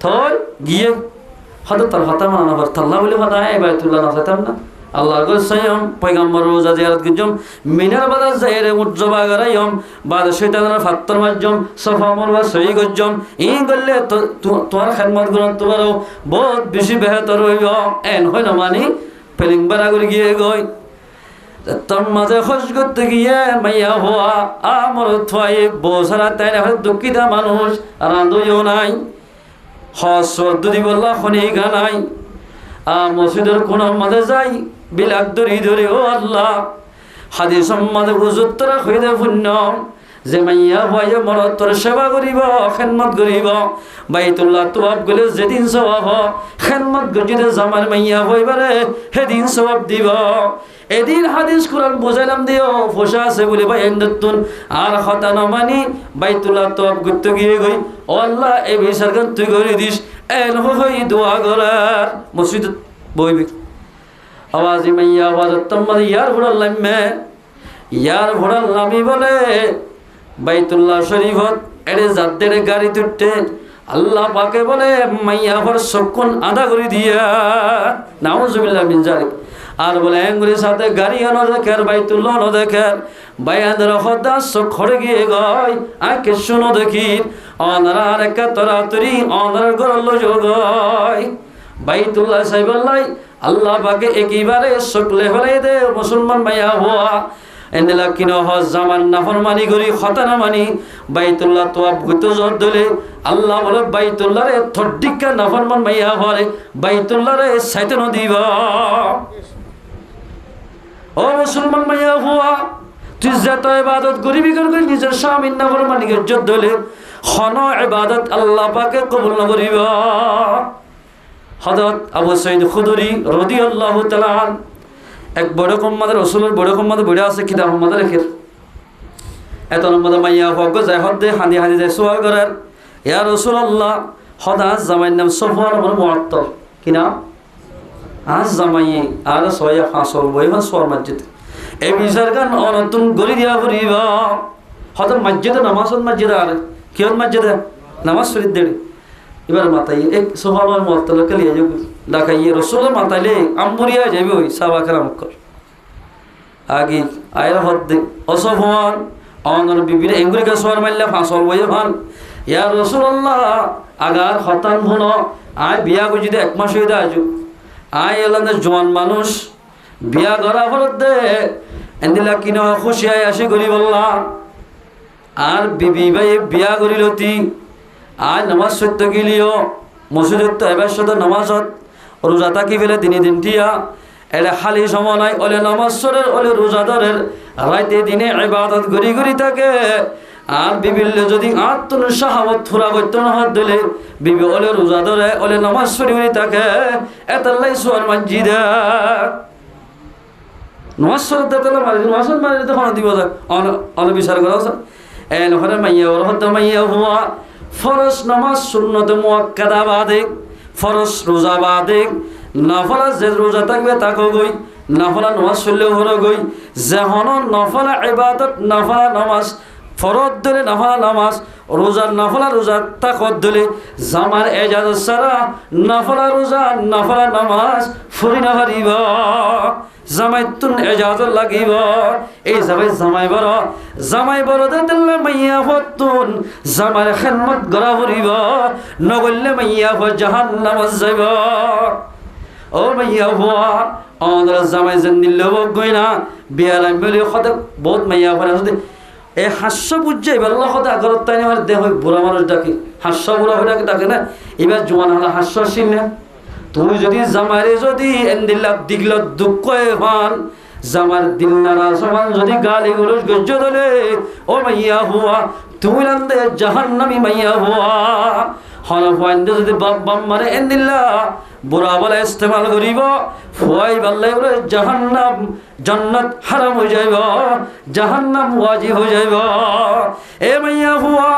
থর গিয়ে হয়তো তার হতাম না তাল্লা বলে কথা বাইতুল্লাহ না চাইতাম না আল্লাহর গোসাইম পয়গম্বর রোজা জিয়ারত গজম মিনার বাজার যাইরে উজ্জবা গরাইম বাদ শয়তানের ফাত্তর মাজ্জম সফা মরওয়া সই গজম ই গল্লে তোমার খেদমত গুণ তোমারও বহুত বেশি বেহতর হইব এন হয় না মানি ফিলিং বাড়া করে গিয়ে গই তোর মাঝে খোঁজ করতে গিয়ে মাইয়া হওয়া আমার থুয়াই বসারা তাই না দুঃখিতা মানুষ রান্ধইও নাই হসর দুদি বললা খনি গানাই মসজিদের কোন মাঝে যাই বিলাক ধরি ধরে ও আল্লাহ হাদিস মাঝে উজুত্তরা হইতে পুণ্য যে মাইয়া ভাইয়ে মরত তোর সেবা করিব খেদমত করিব বাইতুল্লাহ তোয়াব গলে যেদিন সওয়াব খেদমত গজিতে জামার মাইয়া হইবারে সেদিন সওয়াব দিব এদিন হাদিস কোরআন বুঝাইলাম দিও ফসা আছে বলে ভাই এন্ডতুন আর হতা না মানি বাইতুল্লাহ তোয়াব করতে গিয়ে গই ও আল্লাহ এই বিচারগান তুই করে দিস এন হই দোয়া করার মসজিদ বইবি আওয়াজ মাইয়া আওয়াজ তম্মা ইয়ার ভুড়াল্লাম ইয়ার ভুড়াল্লামি বলে বাইতুল্লাহ শরীফত এড়ে যাদের গাড়ি তুটে আল্লাহ পাকে বলে মাইয়া ভর সক্ষণ আদা করে দিয়া নাউজুবিল্লাহ মিন জালিক আর বলে এঙ্গুলির সাথে গাড়ি আনো দেখের বাইতুল্লাহ নো দেখের বাইয়াদের হদা সখড়ে গিয়ে গয় আকে শুনো দেখি অনারা রেখা তরাতরি অনার গরল যোগয় বাইতুল্লাহ সাইবাল্লাই আল্লাহ পাকে একেবারে সকলে ফেলাই দে মুসলমান মাইয়া হওয়া এন্দেলা কিনো হজ জামান নাফরমানি করি খতানা মানি বাইতুল্লাহ তোয়াব গুতো জোর দলে আল্লাহ বলে বাইতুল্লাহ রে থড্ডিকা নাফরমান মাইয়া হরে বাইতুল্লাহ রে শয়তান দিব ও মুসলমান মাইয়া হওয়া তুই যত ইবাদত করিবি করবি নিজের স্বামীর নাফরমানি কে জোর দলে খন ইবাদত আল্লাহ পাকে কবুল না করিব হযরত আবু সাঈদ খুদরি রাদিয়াল্লাহু তাআলা এক বড় কম্মাদের রসুলের বড় কম্মাদের বড় আছে কিতাব আমাদের রেখের এত নম্বর মাইয়া হক যায় হদে হানি হানি যায় সোয়াল করার ইয়া রাসূলুল্লাহ হদা জামাইর নাম সফওয়ান ইবনে মুআত্তাল কি নাম আজ জামাই আর সোয়া ফাসল বইবা সোয়ার মসজিদ এই বিচার গান অনতুন গলি দিয়া করিবা হদা মসজিদে নামাজ মসজিদ আর কিয়র মসজিদ নামাজ শরীফ দেড় এবার মাতাই এক সোহান মুআত্তালকে লিয়ে যাবে ডাকাইয়ে রসুল মাতাইলে আমবুরিয়া যাবে ওই সাহাবাকেরাম কর আগে আয়ের হদ্দে অসফওয়ান অনর বিবির এঙ্গুরিকা সোয়ার মাইল্লা ফাঁসল বইয়ে ভান ইয়া রাসূলুল্লাহ আগার হতান ভন আয় বিয়া করে যদি এক মাস হইতে আজু আয় এলাম জোয়ান মানুষ বিয়া করা ফলত দে এন্দিলা কিনা খুশি আয় আসি করি বললা আর বিবি ভাই বিয়া করিলতি আজ নামাজ সত্য গিলিও মসজিদত এবার সাথে নামাজত রোজা থাকি ফেলে দিন দিয়া এটা খালি সময় নাই ওলে নামাজের ওলে রোজাদারের রাইতে দিনে ইবাদত গড়ি গড়ি থাকে আর বিবিলে যদি আত্মন শাহাবত ফুরা করতে না হাত দিলে বিবি ওলে রোজাদারে ওলে নামাজ পড়ি থাকে এতাল্লাই সোয়ার মসজিদে নামাজ পড়তে মারি নামাজ মারি তখন দিব অন বিচার করা এন ঘরে মাইয়া ওর হতে মাইয়া হওয়া ফরজ নামাজ সুন্নত মুআক্কাদা বাদে ফরজ রোজা বাদে নফলা যে রোজা থাকবে তাকে গই নফলা নামাজ পড়লেও হলো গই যেহন নফলা ইবাদত নফলা নামাজ ফরজ দিলে নফলা নামাজ রোজার নফলা রোজা তাকত দিলে জামার এজাজত সারা নফলা রোজা নফলা নামাজ ফুরি না পারিব জামাইতুন এজাজত লাগিব এই জামাই বড় দিলে মাইয়া হতুন জামার খেদমত গড়া ফুরিব নগলে মাইয়া জাহান্নামত যাইব ও মাইয়া হওয়া আমাদের জামাই যেন নিলেও গই না বিয়ার আমি বলি সদে বহুত মাইয়া হওয়া যদি এই হাস্য বুঝছে এবার সদে আগত তাই আমার দেহ বুড়া মানুষ ডাকি হাস্য বুড়া হয়ে ডাকে না এবার জোয়ান হলে হাস্য আসিল না তুই যদি জামাইরে যদি এন্দিল্লা দিগল দুঃখ হন জামার দিল নারা সমান যদি গালি গুলো গজ্জ দলে ও মাইয়া হওয়া তুমি রান্দে জাহান্নামী মাইয়া হওয়া হন ফাইন্দে যদি বাপ বাম মারে এন্দিল্লা বুড়া বলে ইস্তেমাল করিব ফুয়াই বাল্লাই বলে জাহান্নাম জান্নাত হারাম হয়ে যাইব জাহান্নাম ওয়াজিব হয়ে যাইব এ মাইয়া হুয়া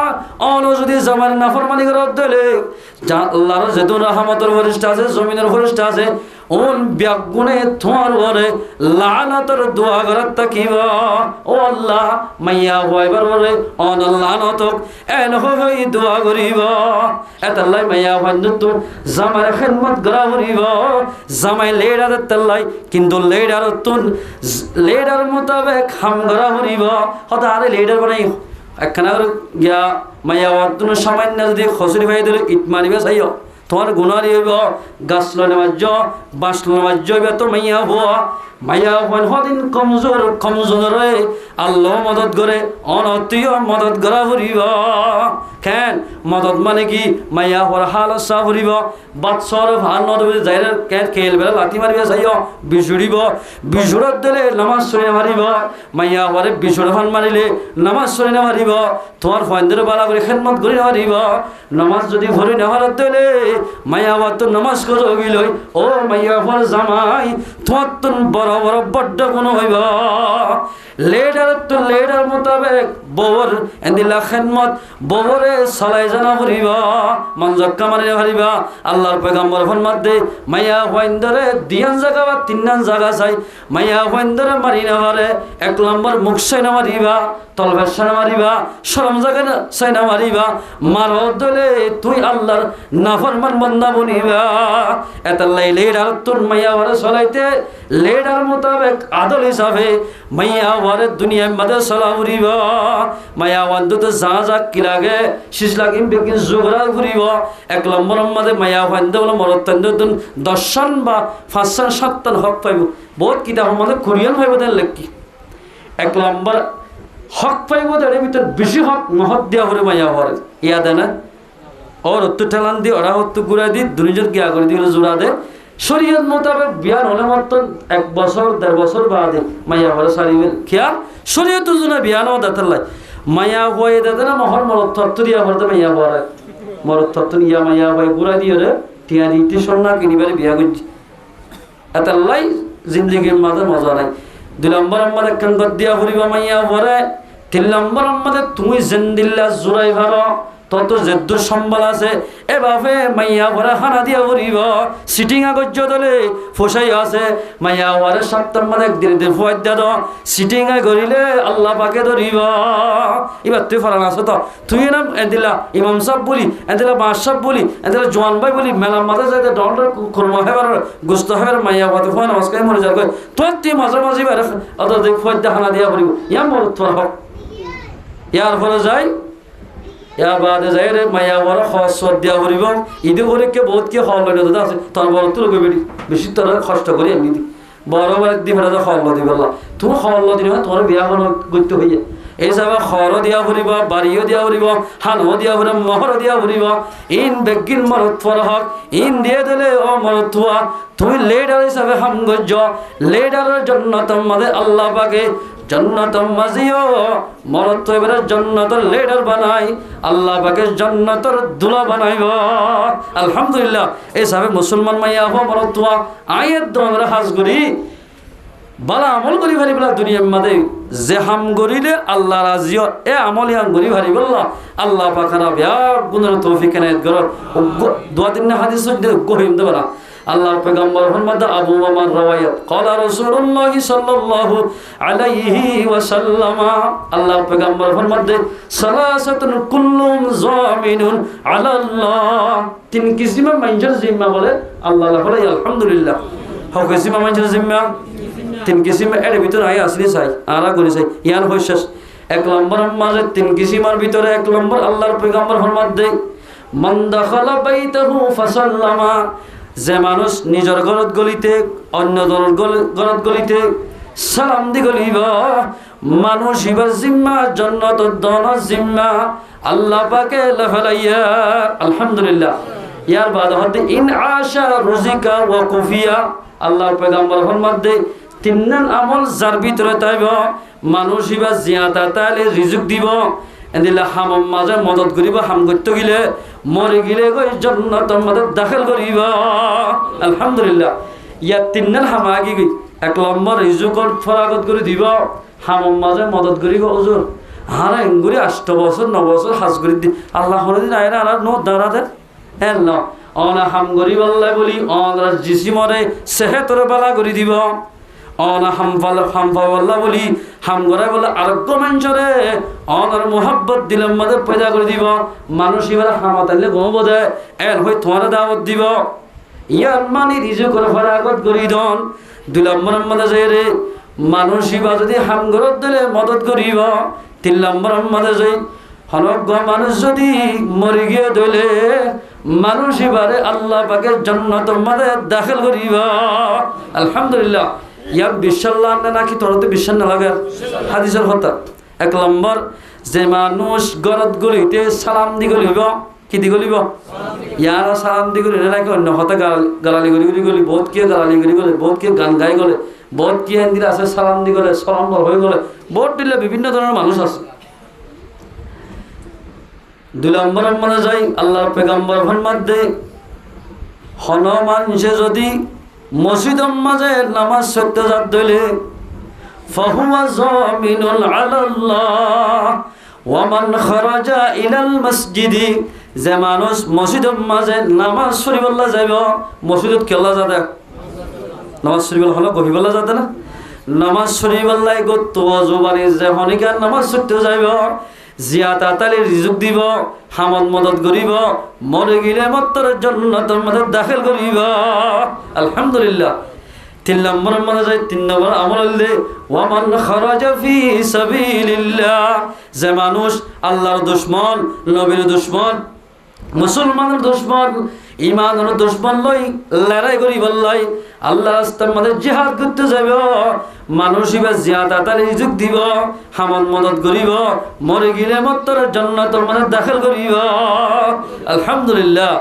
অন যদি জামার নাফরমানি করে দলে আল্লাহর যেতুন রহমতের ফেরেশতা আছে জমিনের ফেরেশতা আছে ওন ব্যাগুনে তোমার ওরে লানাতর দোয়া করার তাকিব ও আল্লাহ মাইয়া হইবার ওরে অন লানাতক এন হই দোয়া করিব এতাল্লাই মাইয়া হইন তো জামার খেদমত করা করিব জামাই লেডার তাল্লাই কিন্তু লেডার তুন লেডার মোতাবেক হাম করা করিব হতা আরে লেডার বানাই একখানা গিয়া মাইয়া ওয়াতুন সামান্য যদি খসুরি ভাই দিলে ইট মারিবে চাইও তোমার গুণারি হইব গাছ লনে মাজ্য বাঁশ লনে মাজ্য হইবে তো মাইয়া হওয়া মাইয়া হন হদিন কমজোর আল্লাহ মদত করে অনতীয় মদত করা ফুরিব কেন মদত মানে কি মাইয়া হর হাল চা ফুরিব বাচ্চর ভাল নদী যাইলে কেন খেল বেলা লাঠি মারিব চাইও বিজুড়িব বিজুড়ত দিলে নামাজ চলি নামারিব মাইয়া হরে বিজুড় ফান মারিলে নামাজ চলি নামারিব তোমার ফন্দের বালা করে খেদমত করি নামারিব নামাজ যদি ভরি নামারত দিলে মাইয়া হর তো নামাজ করে গিলই ও মাইয়া হর জামাই তোমার তো বড় বড় বড্ড গুণ হইব লেডার তো লেডার মোতাবেক বউর এদিলা খেদমত বউরে চলাই জানা ফুরিব মঞ্জক্কা মারি হারিবা আল্লাহর পয়গম্বর ফরমাত দে মাইয়া হইন্দরে দিয়ান জায়গা বা তিননান জায়গা চাই মাইয়া হইন্দরে মারি না পারে এক নম্বর মুখ চাই না মারিবা তলবের সাই না মারিবা শরম জায়গা চাই না মারিবা মারো দলে তুই আল্লাহর নাফরমান বান্দা বনিবা এতাল্লাই লেডার তোর মাইয়া ঘরে চলাইতে লেডার মোতাবেক আদল হিসাবে মাইয়া ঘরে দুনিয়ার মাঝে চলা ফুরিব মাইয়া বন্ধুতে যা যা কি লাগে শিশ লাগিম বেগিন জোগরা ফুরিব এক নম্বর মাঝে মাইয়া বন্ধু বলে মরত্তান দর্শন বা ফাঁসান সাতটান হক পাইব বহুত কিতাব আমাদের কোরিয়ান পাইব তার লেখি এক নম্বর হক পাইব তার ভিতর বেশি হক মহৎ দেওয়া করে মাইয়া ঘরে ইয়া দেয় না ওর হত্তু ঠেলান দিয়ে ওরা হত্তু ঘুরাই দি দুজন গিয়া করে দিয়ে জোড়া দে শরীয়ত মোতাবেক বিয়ার হলে মাত্র 1 বছর 1.5 বছর বাদে মাইয়া ঘরে সারিবেন খেয়াল শরীয়ত জুনা বিয়ানো দাতাল্লাই মাইয়া হয়ে দাদা না মহর মরত তত্ত্ব দিয়া ভরতে মাইয়া ভরে মরত তত্ত্ব ইয়া মাইয়া ভাই ঘুরাই দিয়ে রে টিয়া দিতে সন্না কিনিবারে বিয়া করছি এতাল্লাই জিন্দগির মাঝে মজা নাই 2 নম্বর আমাদের কান্দর দিয়া ভরিবা মাইয়া ভরে 3 নম্বর আমাদের তুমি জিন্দিল্লা জোড়াই ভারো তত যেদ্দুর সম্বল আছে এভাবে মাইয়া ভরে হানা দিয়া ভরিব সিটিং আগর্য দলে ফসাই আছে মাইয়া ভরে সপ্তাহ মানে একদিন ফোয়াই দিয়া দাও সিটিং করিলে আল্লাহ পাকে ধরিব এবার তুই ফরান আছো তো তুই না এদিলা ইমাম সাহেব বলি এদিলা বাস সাহেব বলি এদিলা জোয়ান ভাই বলি মেলার মাঝে যাইতে ডন্ডার খুরমা হেবার গুস্ত হেবার মাইয়া ভাতে ফোয়া নমস্কার মরে যাবে তোর তুই মাঝে মাঝে অত দেখ ফোয়াই দিয়া হানা দিয়া ভরিব ইয়া মর তোর হক ইয়ার ফলে যাই ইয়ার বাদে যাই রে মাইয়া বড় খরচ দিয়া করিব ইদি করে কে বহুত কে হল দাদা আছে তোর বড় তোর বেড়ি বেশি তোর কষ্ট করি এমনি দি বড় বড় দিবে না হল দিবে তুমি হল দিবে তোমার বিয়া করতে হইয়া এই যাবা খর দিয়া ফুরিব বাড়িও দিয়া ফুরিব হানও দিয়া ফুরিব মহর দিয়া ফুরিব ইন বেগিন মরত ফর হক ইন দিয়ে দিলে ও মরত থুয়া তুমি লেডার হিসাবে হামগজ্য লেডারের জন্য তোমাদের আল্লাহ পাকে জন্নত মাজিও মরত এবারে জন্নতর লেডার বানাই আল্লাহ পাকে জন্নতর দুলা বানাইব আলহামদুলিল্লাহ এই সাবে মুসলমান মাইয়া হো মরত আয়ের দমরা হাজ করি বালা আমল করি ভারি বলা দুনিয়ার মাঝে যে হাম করিলে আল্লাহ রাজিও এ আমল হাম করি ভারি বললা আল্লাহ পাখানা বিয়া গুণের তৌফিক এনায়েত করো দোয়া দিন হাদিস গহিম দেবে না আল্লাহর পয়গম্বর ফরমাদ আবু উমামার রওয়ায়াত ক্বালা রাসূলুল্লাহ সাল্লাল্লাহু আলাইহি ওয়াসাল্লাম আল্লাহর পয়গম্বর ফরমাদ সালাসাতুন কুল্লুম যামিনুন আলাল্লাহ 3 কিসিমে মানুষের জিম্মা বলে আল্লাহ বলে আলহামদুলিল্লাহ হক কিসিমে মানুষের জিম্মা 3 কিসিমে এর ভিতর আই আসলি চাই আরা করি চাই ইয়ার হইছস 1 নম্বর মাঝে 3 কিসিমার ভিতরে 1 নম্বর আল্লাহর পয়গম্বর ফরমাদ মান দাখালা বাইতাহু ফাসাল্লামা যে মানুষ নিজের ঘরত গলিতে অন্য ঘরত গলিতে সালাম দি গলিব মানুষ ইবার জিম্মা জন্নত দন জিম্মা আল্লাহ পাকে লাফালাইয়া আলহামদুলিল্লাহ ইয়ার বাদ হতে ইন আশা রুজিকা ওয়া কুফিয়া আল্লাহর পয়গম্বর ফরমাদ 3 আমল যার ভিতরে তাইব মানুষ ইবার জিয়াতা তাইলে রিজিক দিব এদিলা হাম মাঝে মদত করিব হাম করতে গেলে মরে গেলে গই জান্নাতের মধ্যে দাখিল করিব আলহামদুলিল্লাহ ইয়া 3 হাম আগে গই 1 নম্বর রিজুকর ফরাগত করে দিব হাম মাঝে মদত করিব হুজুর হারা এঙ্গুরি 8 বছর 9 বছর হাজ করে দি আল্লাহ হরে দিন আয়রা আর নো দাঁড়া দে হ্যাঁ না অনা হাম গরিব আল্লাহ বলি অনরা জিসিমরে সেহেতর বালা করে দিব অনা হাম পাওয়াল্লাহ বলি হাম গড়াই বলে আরোগ্য মঞ্চরে অনার মোহাব্বত দিলাম মাদের পয়দা করে দিব মানুষ এবার হামাত আনলে ঘুমবো দেয় এর হয়ে তোমার দাওয়াত দিব ইয়ার মানে রিজু করে ফরাগত করি দন 2 নম্বর মাদে যাই রে মানুষ এবার যদি হাম গড়ত দিলে মদত করিব 3 নম্বর মাদে যাই হনজ্ঞ মানুষ যদি মরে গিয়ে দলে মানুষ এবারে আল্লাহ পাকের জান্নাতের মধ্যে দাখিল করিব আলহামদুলিল্লাহ ইয়ার বিশ্বাস না নাকি তোর তো বিশ্বাস না লাগে হাদিসের কথা 1 নম্বর যে মানুষ গরত গলিতে সালাম দি গলিব কি দি গলিব ইয়ার সালাম দি গলি নাকি অন্য হতা গালালি গলি বহুত কি গালালি গলি বহুত কি গান গাই গলে বহুত কি হিন্দির আছে সালাম দি গলে সালাম হয়ে গলে বহুত দিলে বিভিন্ন ধরনের মানুষ আছে 2 নম্বর মানে যাই আল্লাহর পয়গম্বর ফরমাতে হনুমানসে যদি মসজিদের মাঝে নামাজ পড়তে যাত দইলে ফাহুয়া জামিনুন আলাল্লাহ ওয়া মান খারাজা ইলাল মসজিদি যে মানুষ মসজিদের মাঝে নামাজ পড়িবল্লা যাইব মসজিদত কেলা যাতে নামাজ পড়িবল হলো গহিবল্লা যাতে না নামাজ পড়িবল্লাই গত ওযুবানি যে হনিকার নামাজ পড়তে যাইব জিয়াতা তালি রিজুক দিব হামদ মদত করিব মরে গেলে মত্তর জান্নাতের মধ্যে দাখিল করিব আলহামদুলিল্লাহ 3 নম্বর মানে যাই 3 নম্বর আমল হইলে ওয়া মান খারাজা ফি সাবিলিল্লাহ যে মানুষ আল্লাহর দুশমন নবীর দুশমন মুসলমানের দুশমন ইমানের দুশমন লই লড়াই করিব লাই আল্লাহর রাস্তার মধ্যে জিহাদ করতে যাবে মানুষ এবার জিয়াদা তার রিজুক দিব হামদ মদত করিব মরে গেলে মত্তর জান্নাতের মধ্যে দাখিল করিব আলহামদুলিল্লাহ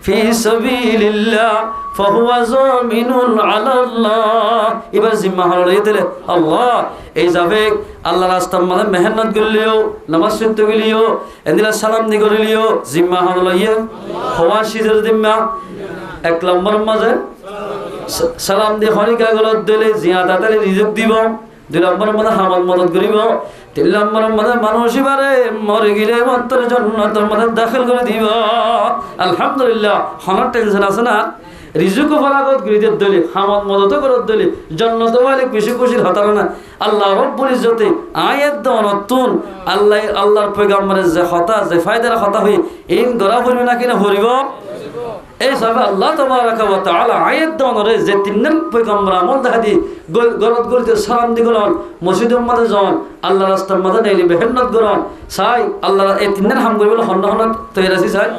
ফি সাবিলিল্লাহ ফাহুয়া জামিনুন আলাল্লাহ এবার জিম্মা হলো দিলে আল্লাহ এই যাবে আল্লাহর রাস্তার মধ্যে মেহনত করলিও নামাজ পড়তে গেলিও এদিলা সালাম দি করিলিও জিম্মা হলো ইয়ে হওয়া সিজের জিম্মা 1 নম্বর মাঝে সালাম দি হরিকা গলত দিলে জিয়াদা তালে রিজুক দিব 2 নম্বর মাঝে হামদ মদত করিব 3 নম্বর মাঝে মানুষ এবারে মরে গেলে মত্তর জান্নাতের মধ্যে দাখিল করে দিব আলহামদুলিল্লাহ হনার টেনশন আছে না রিজুকও ফলাগত গরিদের দলি হামদ মদত করত দলি জান্নাত মালিক বেশি খুশির হতার না আল্লাহ রব্বুল ইজ্জতে আয়াত দনতুন আল্লাহর পয়গম্বরের যে কথা যে ফায়দার কথা হই এই ধরা পড়বে না কিনা হরিব এই সব আল্লাহ তাবারাকা ওয়া তাআলা আয়াত দনরে যে 3 পয়গম্বর আমল দাদি গলত গলিতে সালাম দি গলন মসজিদের মধ্যে যান আল্লাহ রাস্তার মধ্যে নেলি মেহনত করন চাই আল্লাহ এই 3 হাম করিবল হন্ন হন্ন তৈরি আছে চাই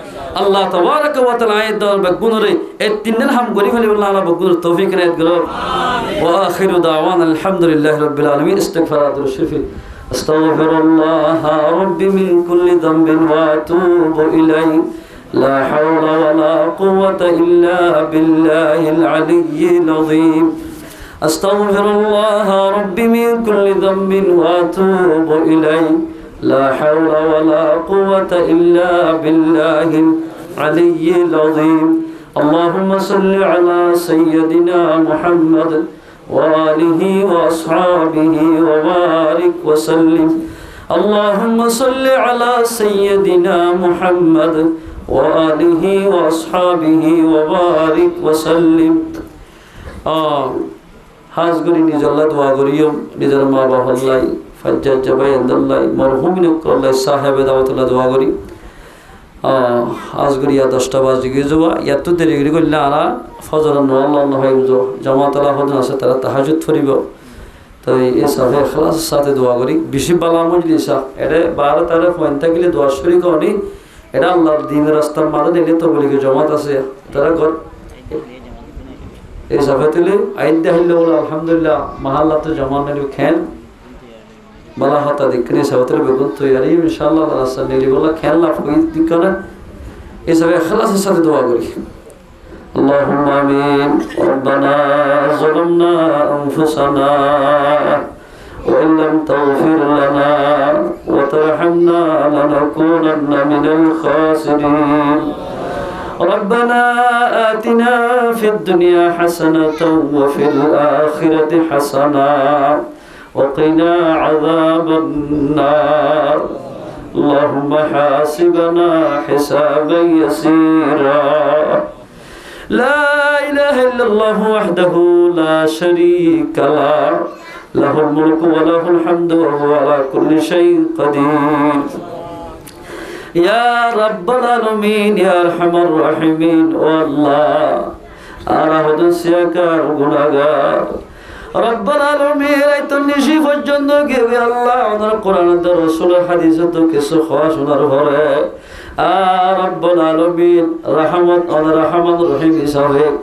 আল্লাহ তাবারাকা ওয়া তাআলা আয়াত দন বগুনরে এই 3 হাম করি ফেলি আল্লাহ বগুনর তৌফিক রেত গল ওয়া আখিরু দাওয়ানা আলহামদুলিল্লাহি রাব্বিল আলামিন ইস্তিগফারাতুল শিফি আস্তাগফিরুল্লাহ রাব্বি মিন কুল্লি যামবিন ওয়া আতুবু ইলাইহি لا حول ولا قوة إلا بالله العلي العظيم أستغفر الله ربي من كل ذنب وأتوب إليه لا حول ولا قوة إلا بالله العلي العظيم اللهم صل على سيدنا محمد وآله وأصحابه وبارك وسلم اللهم صل على سيدنا محمد وآله وأصحابه وبارك وسلم হাজ করি নিজল্লা দোয়া করিও নিজের মা বাবাল্লাই ফাজ্জাত জাবাইন্দাল্লাই মরহুমিন কল্লাই সাহেবে দাওয়াতুল্লাহ দোয়া করি হাজ করি 10টা বাজে গিয়ে যাবা এত দেরি করে করলে আরা ফজর আল্লাহ হয় বুঝো জামাতলা হদিন আছে তারা তাহাজুদ ফরিব তো এই সাফে খালাসের সাথে দোয়া করি বেশি বালা মজলিস এটা 12 পয়েন্ট থাকলে দোয়া শরীক হনি এটা আল্লাহর দ্বীনের রাস্তার মাঝে নিলে তো বলি জমাত আছে তারা ঘর এই সাফে তুলে আইন দেখাইলে বলে আলহামদুলিল্লাহ মাহাল্লা তো জমা নিলে খেন বলা হতা দেখে সাফে তুলে বেগুন তৈরি ইনশাআল্লাহ রাস্তা নিলে বলা খেয়াল লাভ করি দিক না এই সাফে খালাসের সাথে দোয়া করি اللهم آمين ربنا ظلمنا أنفسنا وإن لم تغفر لنا وترحمنا لنكونن من الخاسرين ربنا آتنا في الدنيا حسنة وفي الآخرة حسنة وقنا عذاب النار اللهم حاسبنا حسابا يسيرا لا إله إلا الله وحده لا شريك له له الملك وله الحمد وهو على كل شيء قدير يا رب العالمين يا أرحم الراحمين والله أرهد سيكار غنغار رب العالمين أيت النشيف الجنة كيف الله عن القرآن الرسول الحديث كيسو خواش نرهره رب العالمين رحمت رحمت رحيم إسحاق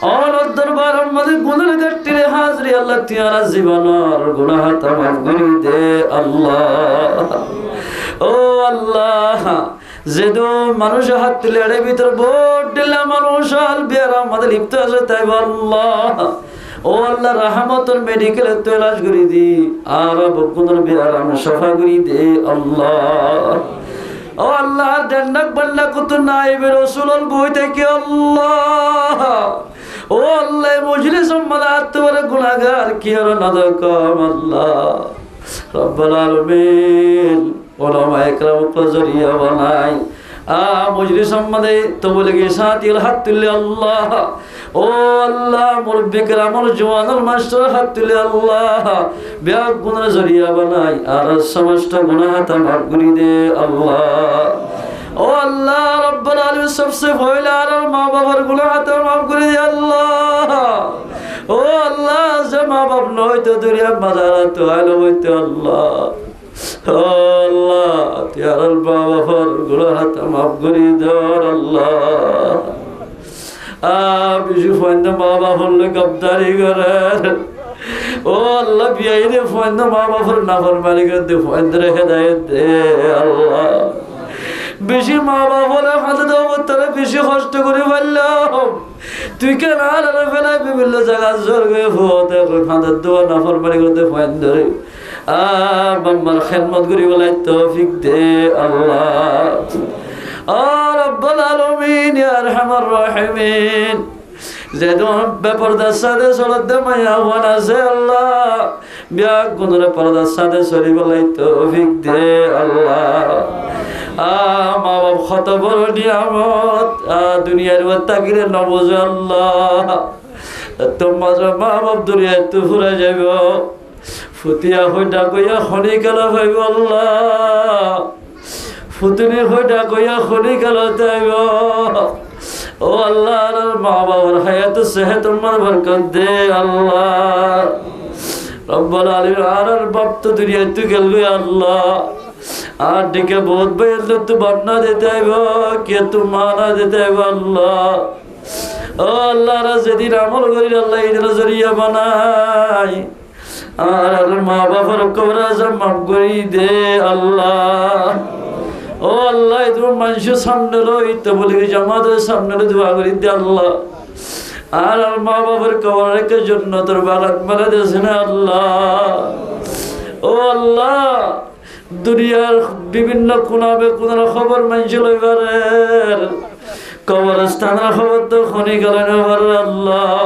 और दरबार मद गुनर गट्टी हाजरी अल्लाह तियारा जीवन और गुनाह तमाम गुनी दे अल्लाह ओ अल्लाह जेदो মানুষ হাত তুলে এর ভিতর ভোট দিলা মানুষ আল বিয়ারা মদ লিপ্ত আছে তাই আল্লাহ ও আল্লাহ রহমতের মেডিকেল তলাশ করি দি আর গুনর বিয়ারা সাফা করি দে আল্লাহ ও আল্লাহ জান্নাত বান্না কত নাইবে রাসূলুল বই থেকে আল্লাহ ও আল্লাহ মজলিস মাদাত তোর গুনাহগার কি আর নাদকাম আল্লাহ রব্বুল আলামিন ওলামায়ে কেরাম কো জরিয়া বানাই মজলিস মাদে তো বলে গে সাথীর হাত তুলে আল্লাহ ও আল্লাহ মুরব্বি কেরামর জওয়ানুল মাস্টার হাত তুলে আল্লাহ বিয়া গুনাহ জরিয়া বানাই আর সমস্ত গুনাহ তা মাফ করে দে আল্লাহ ও আল্লাহ রব্বুল আলামিন সবসে পয়লা আর মা বাবার গুনাহ তা মাফ করে দে আল্লাহ ও আল্লাহ যে মা বাপ নয় তো দুনিয়া মাজারা তো আলো হইতে আল্লাহ ও আল্লাহতিয়ার বাবার গুনাহ তা মাফ করে দে আল্লাহ বিশু ফাইন্দা মা বাবার গবদারি করে ও আল্লাহ বিয়াইরে ফাইন্দা মা বাবার নাফরমানি করে দে ফাইন্দা হেদায়েত দে আল্লাহ বেশি মা বাবার হাতে দাও তারা বেশি কষ্ট করে ফেললাম তুই কেন আর ফেলাই বিভিন্ন জায়গায় জোর গয়ে হতে হাতের দোয়া নাফরমানি করতে ফাইন্দা রে বাম্মার খেদমত করি বলাই তৌফিক দে আল্লাহ রব্বুল আলামিন ইয়া আরহামার রাহিমিন যেদো বেপরদা সাদে সলতে মায়া ওয়ানা সে আল্লাহ বিয়া গুনরে পরদা সাদে সরি বলাই তৌফিক দে আল্লাহ মা বাপ কত বড় নিয়ামত দুনিয়ার তাকিরে নবজ আল্লাহ তোমার মা বাপ দুনিয়ায় তো ফুরা যাইব ফুতিয়া হই ডাকইয়া খনি কালা ভাইব আল্লাহ ফুতুনি হই ডাকইয়া খনি কালা যাইব ও আল্লাহর মা বাবার হায়াত সেহত তোমার বরকত দে আল্লাহ রব্বুল আলামিন আর বাপ তো দুনিয়ায় তো গেল আল্লাহ আর দিকে বহুত ভাইয়ের তো বাপনা দিতে আইব কে তো মানা দিতে আইব আল্লাহ ও আল্লাহ যেদিন আমল করি আল্লাহ ঈদের জরিয়া বানাই আর মা বাবার কবরাজ মাফ করি দে আল্লাহ ও আল্লাহ তুমি মানুষের সামনে রইতে বলি জামাতের সামনে দোয়া করি দে আল্লাহ আর মা বাবার কবরের জন্য তোর বাগান মেলা দিয়েছ না আল্লাহ ও আল্লাহ দুনিয়ার বিভিন্ন কোনাবে কোনার খবর মানছে লইবারের কবরস্থানের খবর তো খনি গেলেন আল্লাহ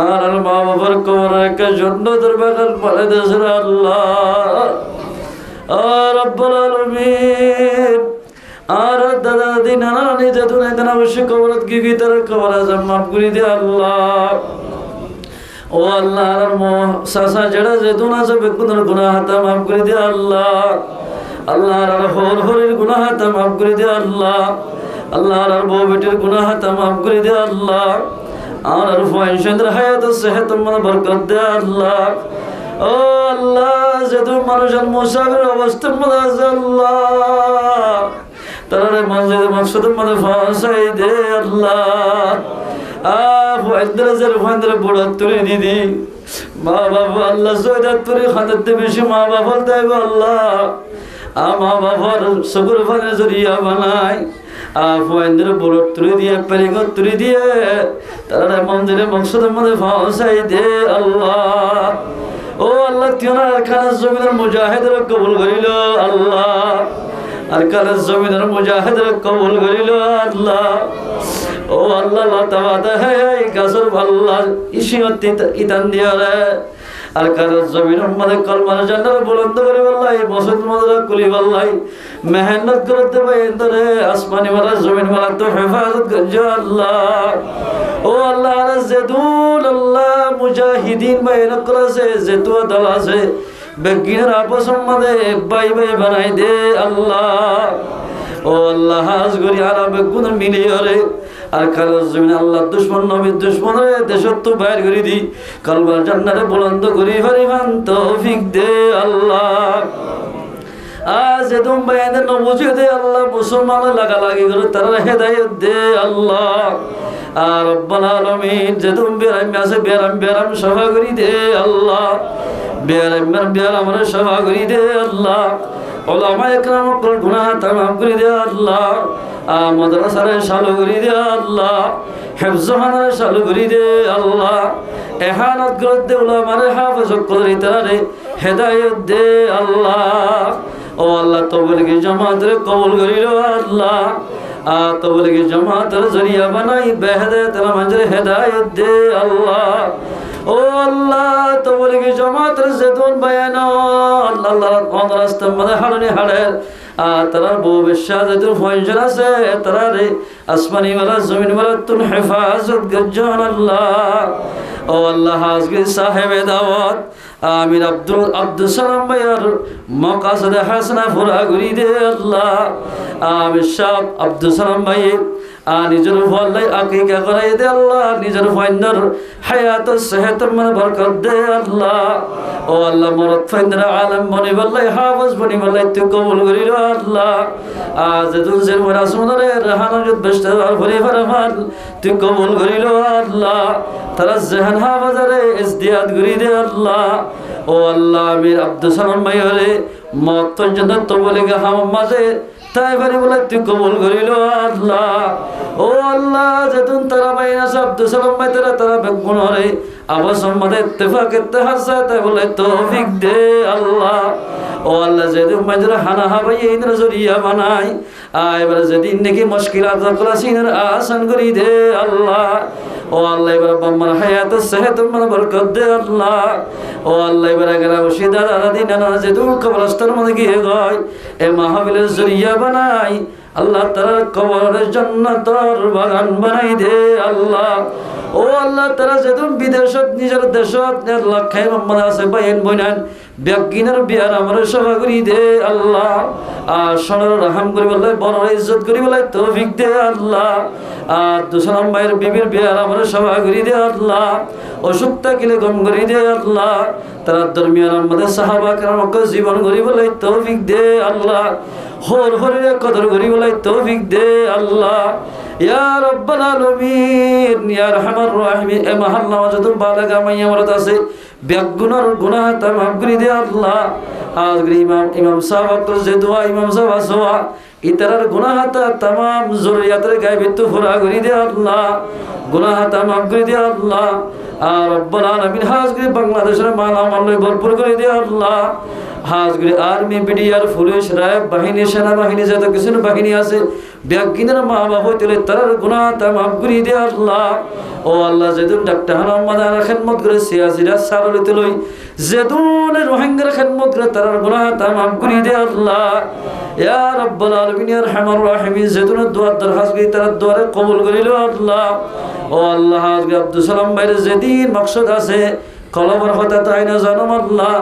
আর মা বাবার কবরের জন্য তোর বাগান মেলা দিয়েছ না আল্লাহ রব্বুল আলামিন আর দাদা দাদি নানা নানি দাদু নানা অবশ্যই কবরত গিয়ে তার কবর আজম মাফ করে দে আল্লাহ ও আল্লাহ আর সাসা জড়া যেদু না সব বেকুনের গুনাহ হাতা মাফ করে দে আল্লাহ আল্লাহ আর হর হরের গুনাহ হাতা মাফ করে দে আল্লাহ আল্লাহ আর বউ বেটির গুনাহ হাতা মাফ করে দে আল্লাহ আর ফাইনশন্দ্র হায়াত সেহত মন বরকত দে আল্লাহ ও আল্লাহ যেদু মানুষের মুসাফির অবস্থার মধ্যে আছে আল্লাহ তারা মসজিদ মকসদের মধ্যে ফাঁসাই দে আল্লাহ বুড়া তুলে দিদি মা বাবা আল্লাহ সৈদাত তুলে খাতে বেশি মা বাবার দেব আল্লাহ মা বাবার সবুর ফানে জরিয়া বানাই ফুয়াইন্দের বুড়ো তুলে দিয়ে পেরিগত তুলে দিয়ে তারা মন্দিরে মকসদের মধ্যে ফাঁসাই দে আল্লাহ ও আল্লাহ তিনার খানা জমিনের মুজাহিদের কবুল করিল আল্লাহ আর কালের জমিনের মুজাহিদের কবুল করিল আল্লাহ ও আল্লাহ তাবাদা হে গাজর আল্লাহ ইসিয়ত ইতান দিয়া রে আর কারো জমিনের মধ্যে কলমার জান্নাত বুলন্দ করে বললাই মসজিদ মাদ্রাসা খুলি বললাই মেহনত করতে বাইরে আসমানি ওয়ালা জমিন ওয়ালা তো হেফাজত করছো আল্লাহ ও আল্লাহ জেদুল আল্লাহ মুজাহিদিন বাইরে করেছে যেতু দল আছে বেগিনের আপস মধ্যে বাই বাই বানাই দে আল্লাহ ও আল্লাহ হাজ করি আর বেগুন মিলিয়ে রে আর কারো জমিন আল্লাহ দুশ্মন নবীর দুশ্মন রে দেশত্ব বাইর করে দি কলমার জান্নাতে বুলন্দ করি পরিমাণ তৌফিক দে আল্লাহ আজ এদম বাইনে নবুঝে দে আল্লাহ মুসলমান লাগালাগি করে তারা হেদায়েত দে আল্লাহ আর রব্বাল আলামিন যেদম বেরাম আছে বেরাম সভা করি দে আল্লাহ বেরাম সভা করি দে আল্লাহ ওলামা একরাম কল গুনাহ তামাম করে দে আল্লাহ মাদ্রাসারে চালু করে দে আল্লাহ হেফজখানারে চালু করে দে আল্লাহ এহানত করে দে ওলামারে হাফেজ করে তারে হেদায়েত দে আল্লাহ ও আল্লাহ তবলিগি জামাতের কবুল করিল আল্লাহ তবলিগি জামাতের জরিয়া বানাই বেহেদায়েতের মাঝে হেদায়েত দে আল্লাহ ও আল্লাহ তবলিগি জামাতের যেদুন বায়ান আল্লাহ আল্লাহ রাস্তা মধ্যে হাড়নি হাড়ের তারার বউ বেশ্যা যেদুন ফয়জন আছে তারারে আসমানি ওয়ালা জমিন ওয়ালা তুন হেফাজত গজ্জন আল্লাহ ও আল্লাহ হাজগি সাহেবে দাওয়াত আমির আব্দুল সালাম ভাইয়ার মকাসদে হাসনা পুরা করি দে আল্লাহ আমির শাহ আব্দুল সালাম ভাই নিজের ফল্লাই আকিকা করাই দে আল্লাহ নিজের ফাইন্দার হায়াত সেহতের মানে বরকত দে আল্লাহ ও আল্লাহ মরদ ফাইন্দার আলম বনি বললাই হাফেজ বনি বললাই তুই কবুল করিল আল্লাহ আজ দুলজের মরা সুন্দরে রাহানুজুদ বেশতার ভরি ফরমান তুই কবুল করিল আল্লাহ তারা জেহান হাফাজারে ইজদিয়াদ করি দে আল্লাহ ও আল্লাহ আমির আব্দুল সালাম ভাইরে মত জন্য তো বলে হাম মাঝে তাই বাড়ি বলে তুই কবুল করিল আল্লাহ ও আল্লাহ যেতুন তারা বাইনা আব্দুল সালাম ভাই তারা বেগুন রে আবার সম্মানে ইত্তেফাক ইত্তেহাদ তাই বলে তৌফিক দে আল্লাহ ও আল্লাহ যেদিন মাঝে হানা হাবাই এই নজরিয়া বানাই এবার যেদিন নাকি মুশকিলাত ক্লাসিনের আসান করি দে আল্লাহ ও আল্লাহ এবার বাম্মার হায়াত সেহত মানে বরকত দে আল্লাহ ও আল্লাহ এবার গেলা বসিদা দাদি নানা যেদিন কবরস্থান মধ্যে গিয়ে গয় এ মাহফিলের জরিয়া বানাই আল্লাহ তারা কবরের জান্নাতের বাগান বানাই দে আল্লাহ ও আল্লাহ তারা যেদিন বিদেশত নিজের দেশত লক্ষায় মোহাম্মদ আছে বাইন বইনান ব্যাগিনের বিয়ার আমার সভা করি দে আল্লাহ সনর রাহাম করি বলে বড় ইজ্জত করি বলে তৌফিক দে আল্লাহ দুসালাম ভাইয়ের বিবির বিয়ার আমার সভা করি দে আল্লাহ অসুখ থাকিলে গম করি দে আল্লাহ তারা দরমিয়ান আমাদের সাহাবা কেরামকে জীবন করি বলে তৌফিক দে আল্লাহ হর হরিরে কদর করি বলে তৌফিক দে আল্লাহ ইয়া রাব্বাল আলামিন ইয়া আরহামার রাহিমিন এ মহল্লা যত বালাগা মাইয়া মরত আছে বেগুনার গুনাহ তামাম করে দে আল্লাহ আজকে ইমাম সাহেব যে দোয়া ইমাম সাহেব আসোয়া ইতারার গুনাহ তামাম জুরিয়াতের গায়বে তো ফুরা করে দে আল্লাহ গুনাহ তামাম করে দে আল্লাহ আর রব্বুল আলামিন হাজগি বাংলাদেশের মালামাল ভরপুর করে দে আল্লাহ হাজগি আর্মি বিডিআর পুলিশ র্যাব বাহিনী সেনাবাহিনী যত কিছু বাহিনী আছে ব্যাগিনের মা বাবা হইতে তার গুনাহ তামাম করে দে আল্লাহ ও আল্লাহ যেদিন ডাক্তার হানামাদার খেদমত করে সিয়াসিরা সারলিতে লই যেদিন রোহিঙ্গার খেদমত করে তার গুনাহ তামাম করে দে আল্লাহ ইয়া রাব্বাল আলামিন ইয়া আরহামার রাহিমিন যেদিন দোয়া দরখাস্ত করি তার দোয়ারে কবুল করিল আল্লাহ ও আল্লাহ আজকে আব্দুল সালাম ভাইয়ের যেদিন মকসদ আছে কলমের কথা তাই না জানো আল্লাহ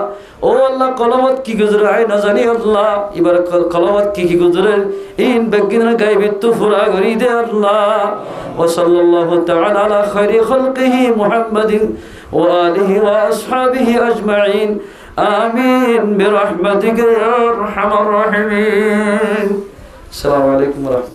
ও আল্লাহ কলমত কি গুজরে আই না জানি আল্লাহ এবার কলমত কি গুজরে ইন বেগিনের গায়বে তো ফুরা করি দে আল্লাহ ওয়া সাল্লাল্লাহু তাআলা আলা খায়রি খালকিহি মুহাম্মাদিন ওয়া আলিহি ওয়া আসহাবিহি আজমাইন আমিন বিরহমাতিকা ইয়া আরহামার রাহিমিন আসসালামু আলাইকুম ওয়া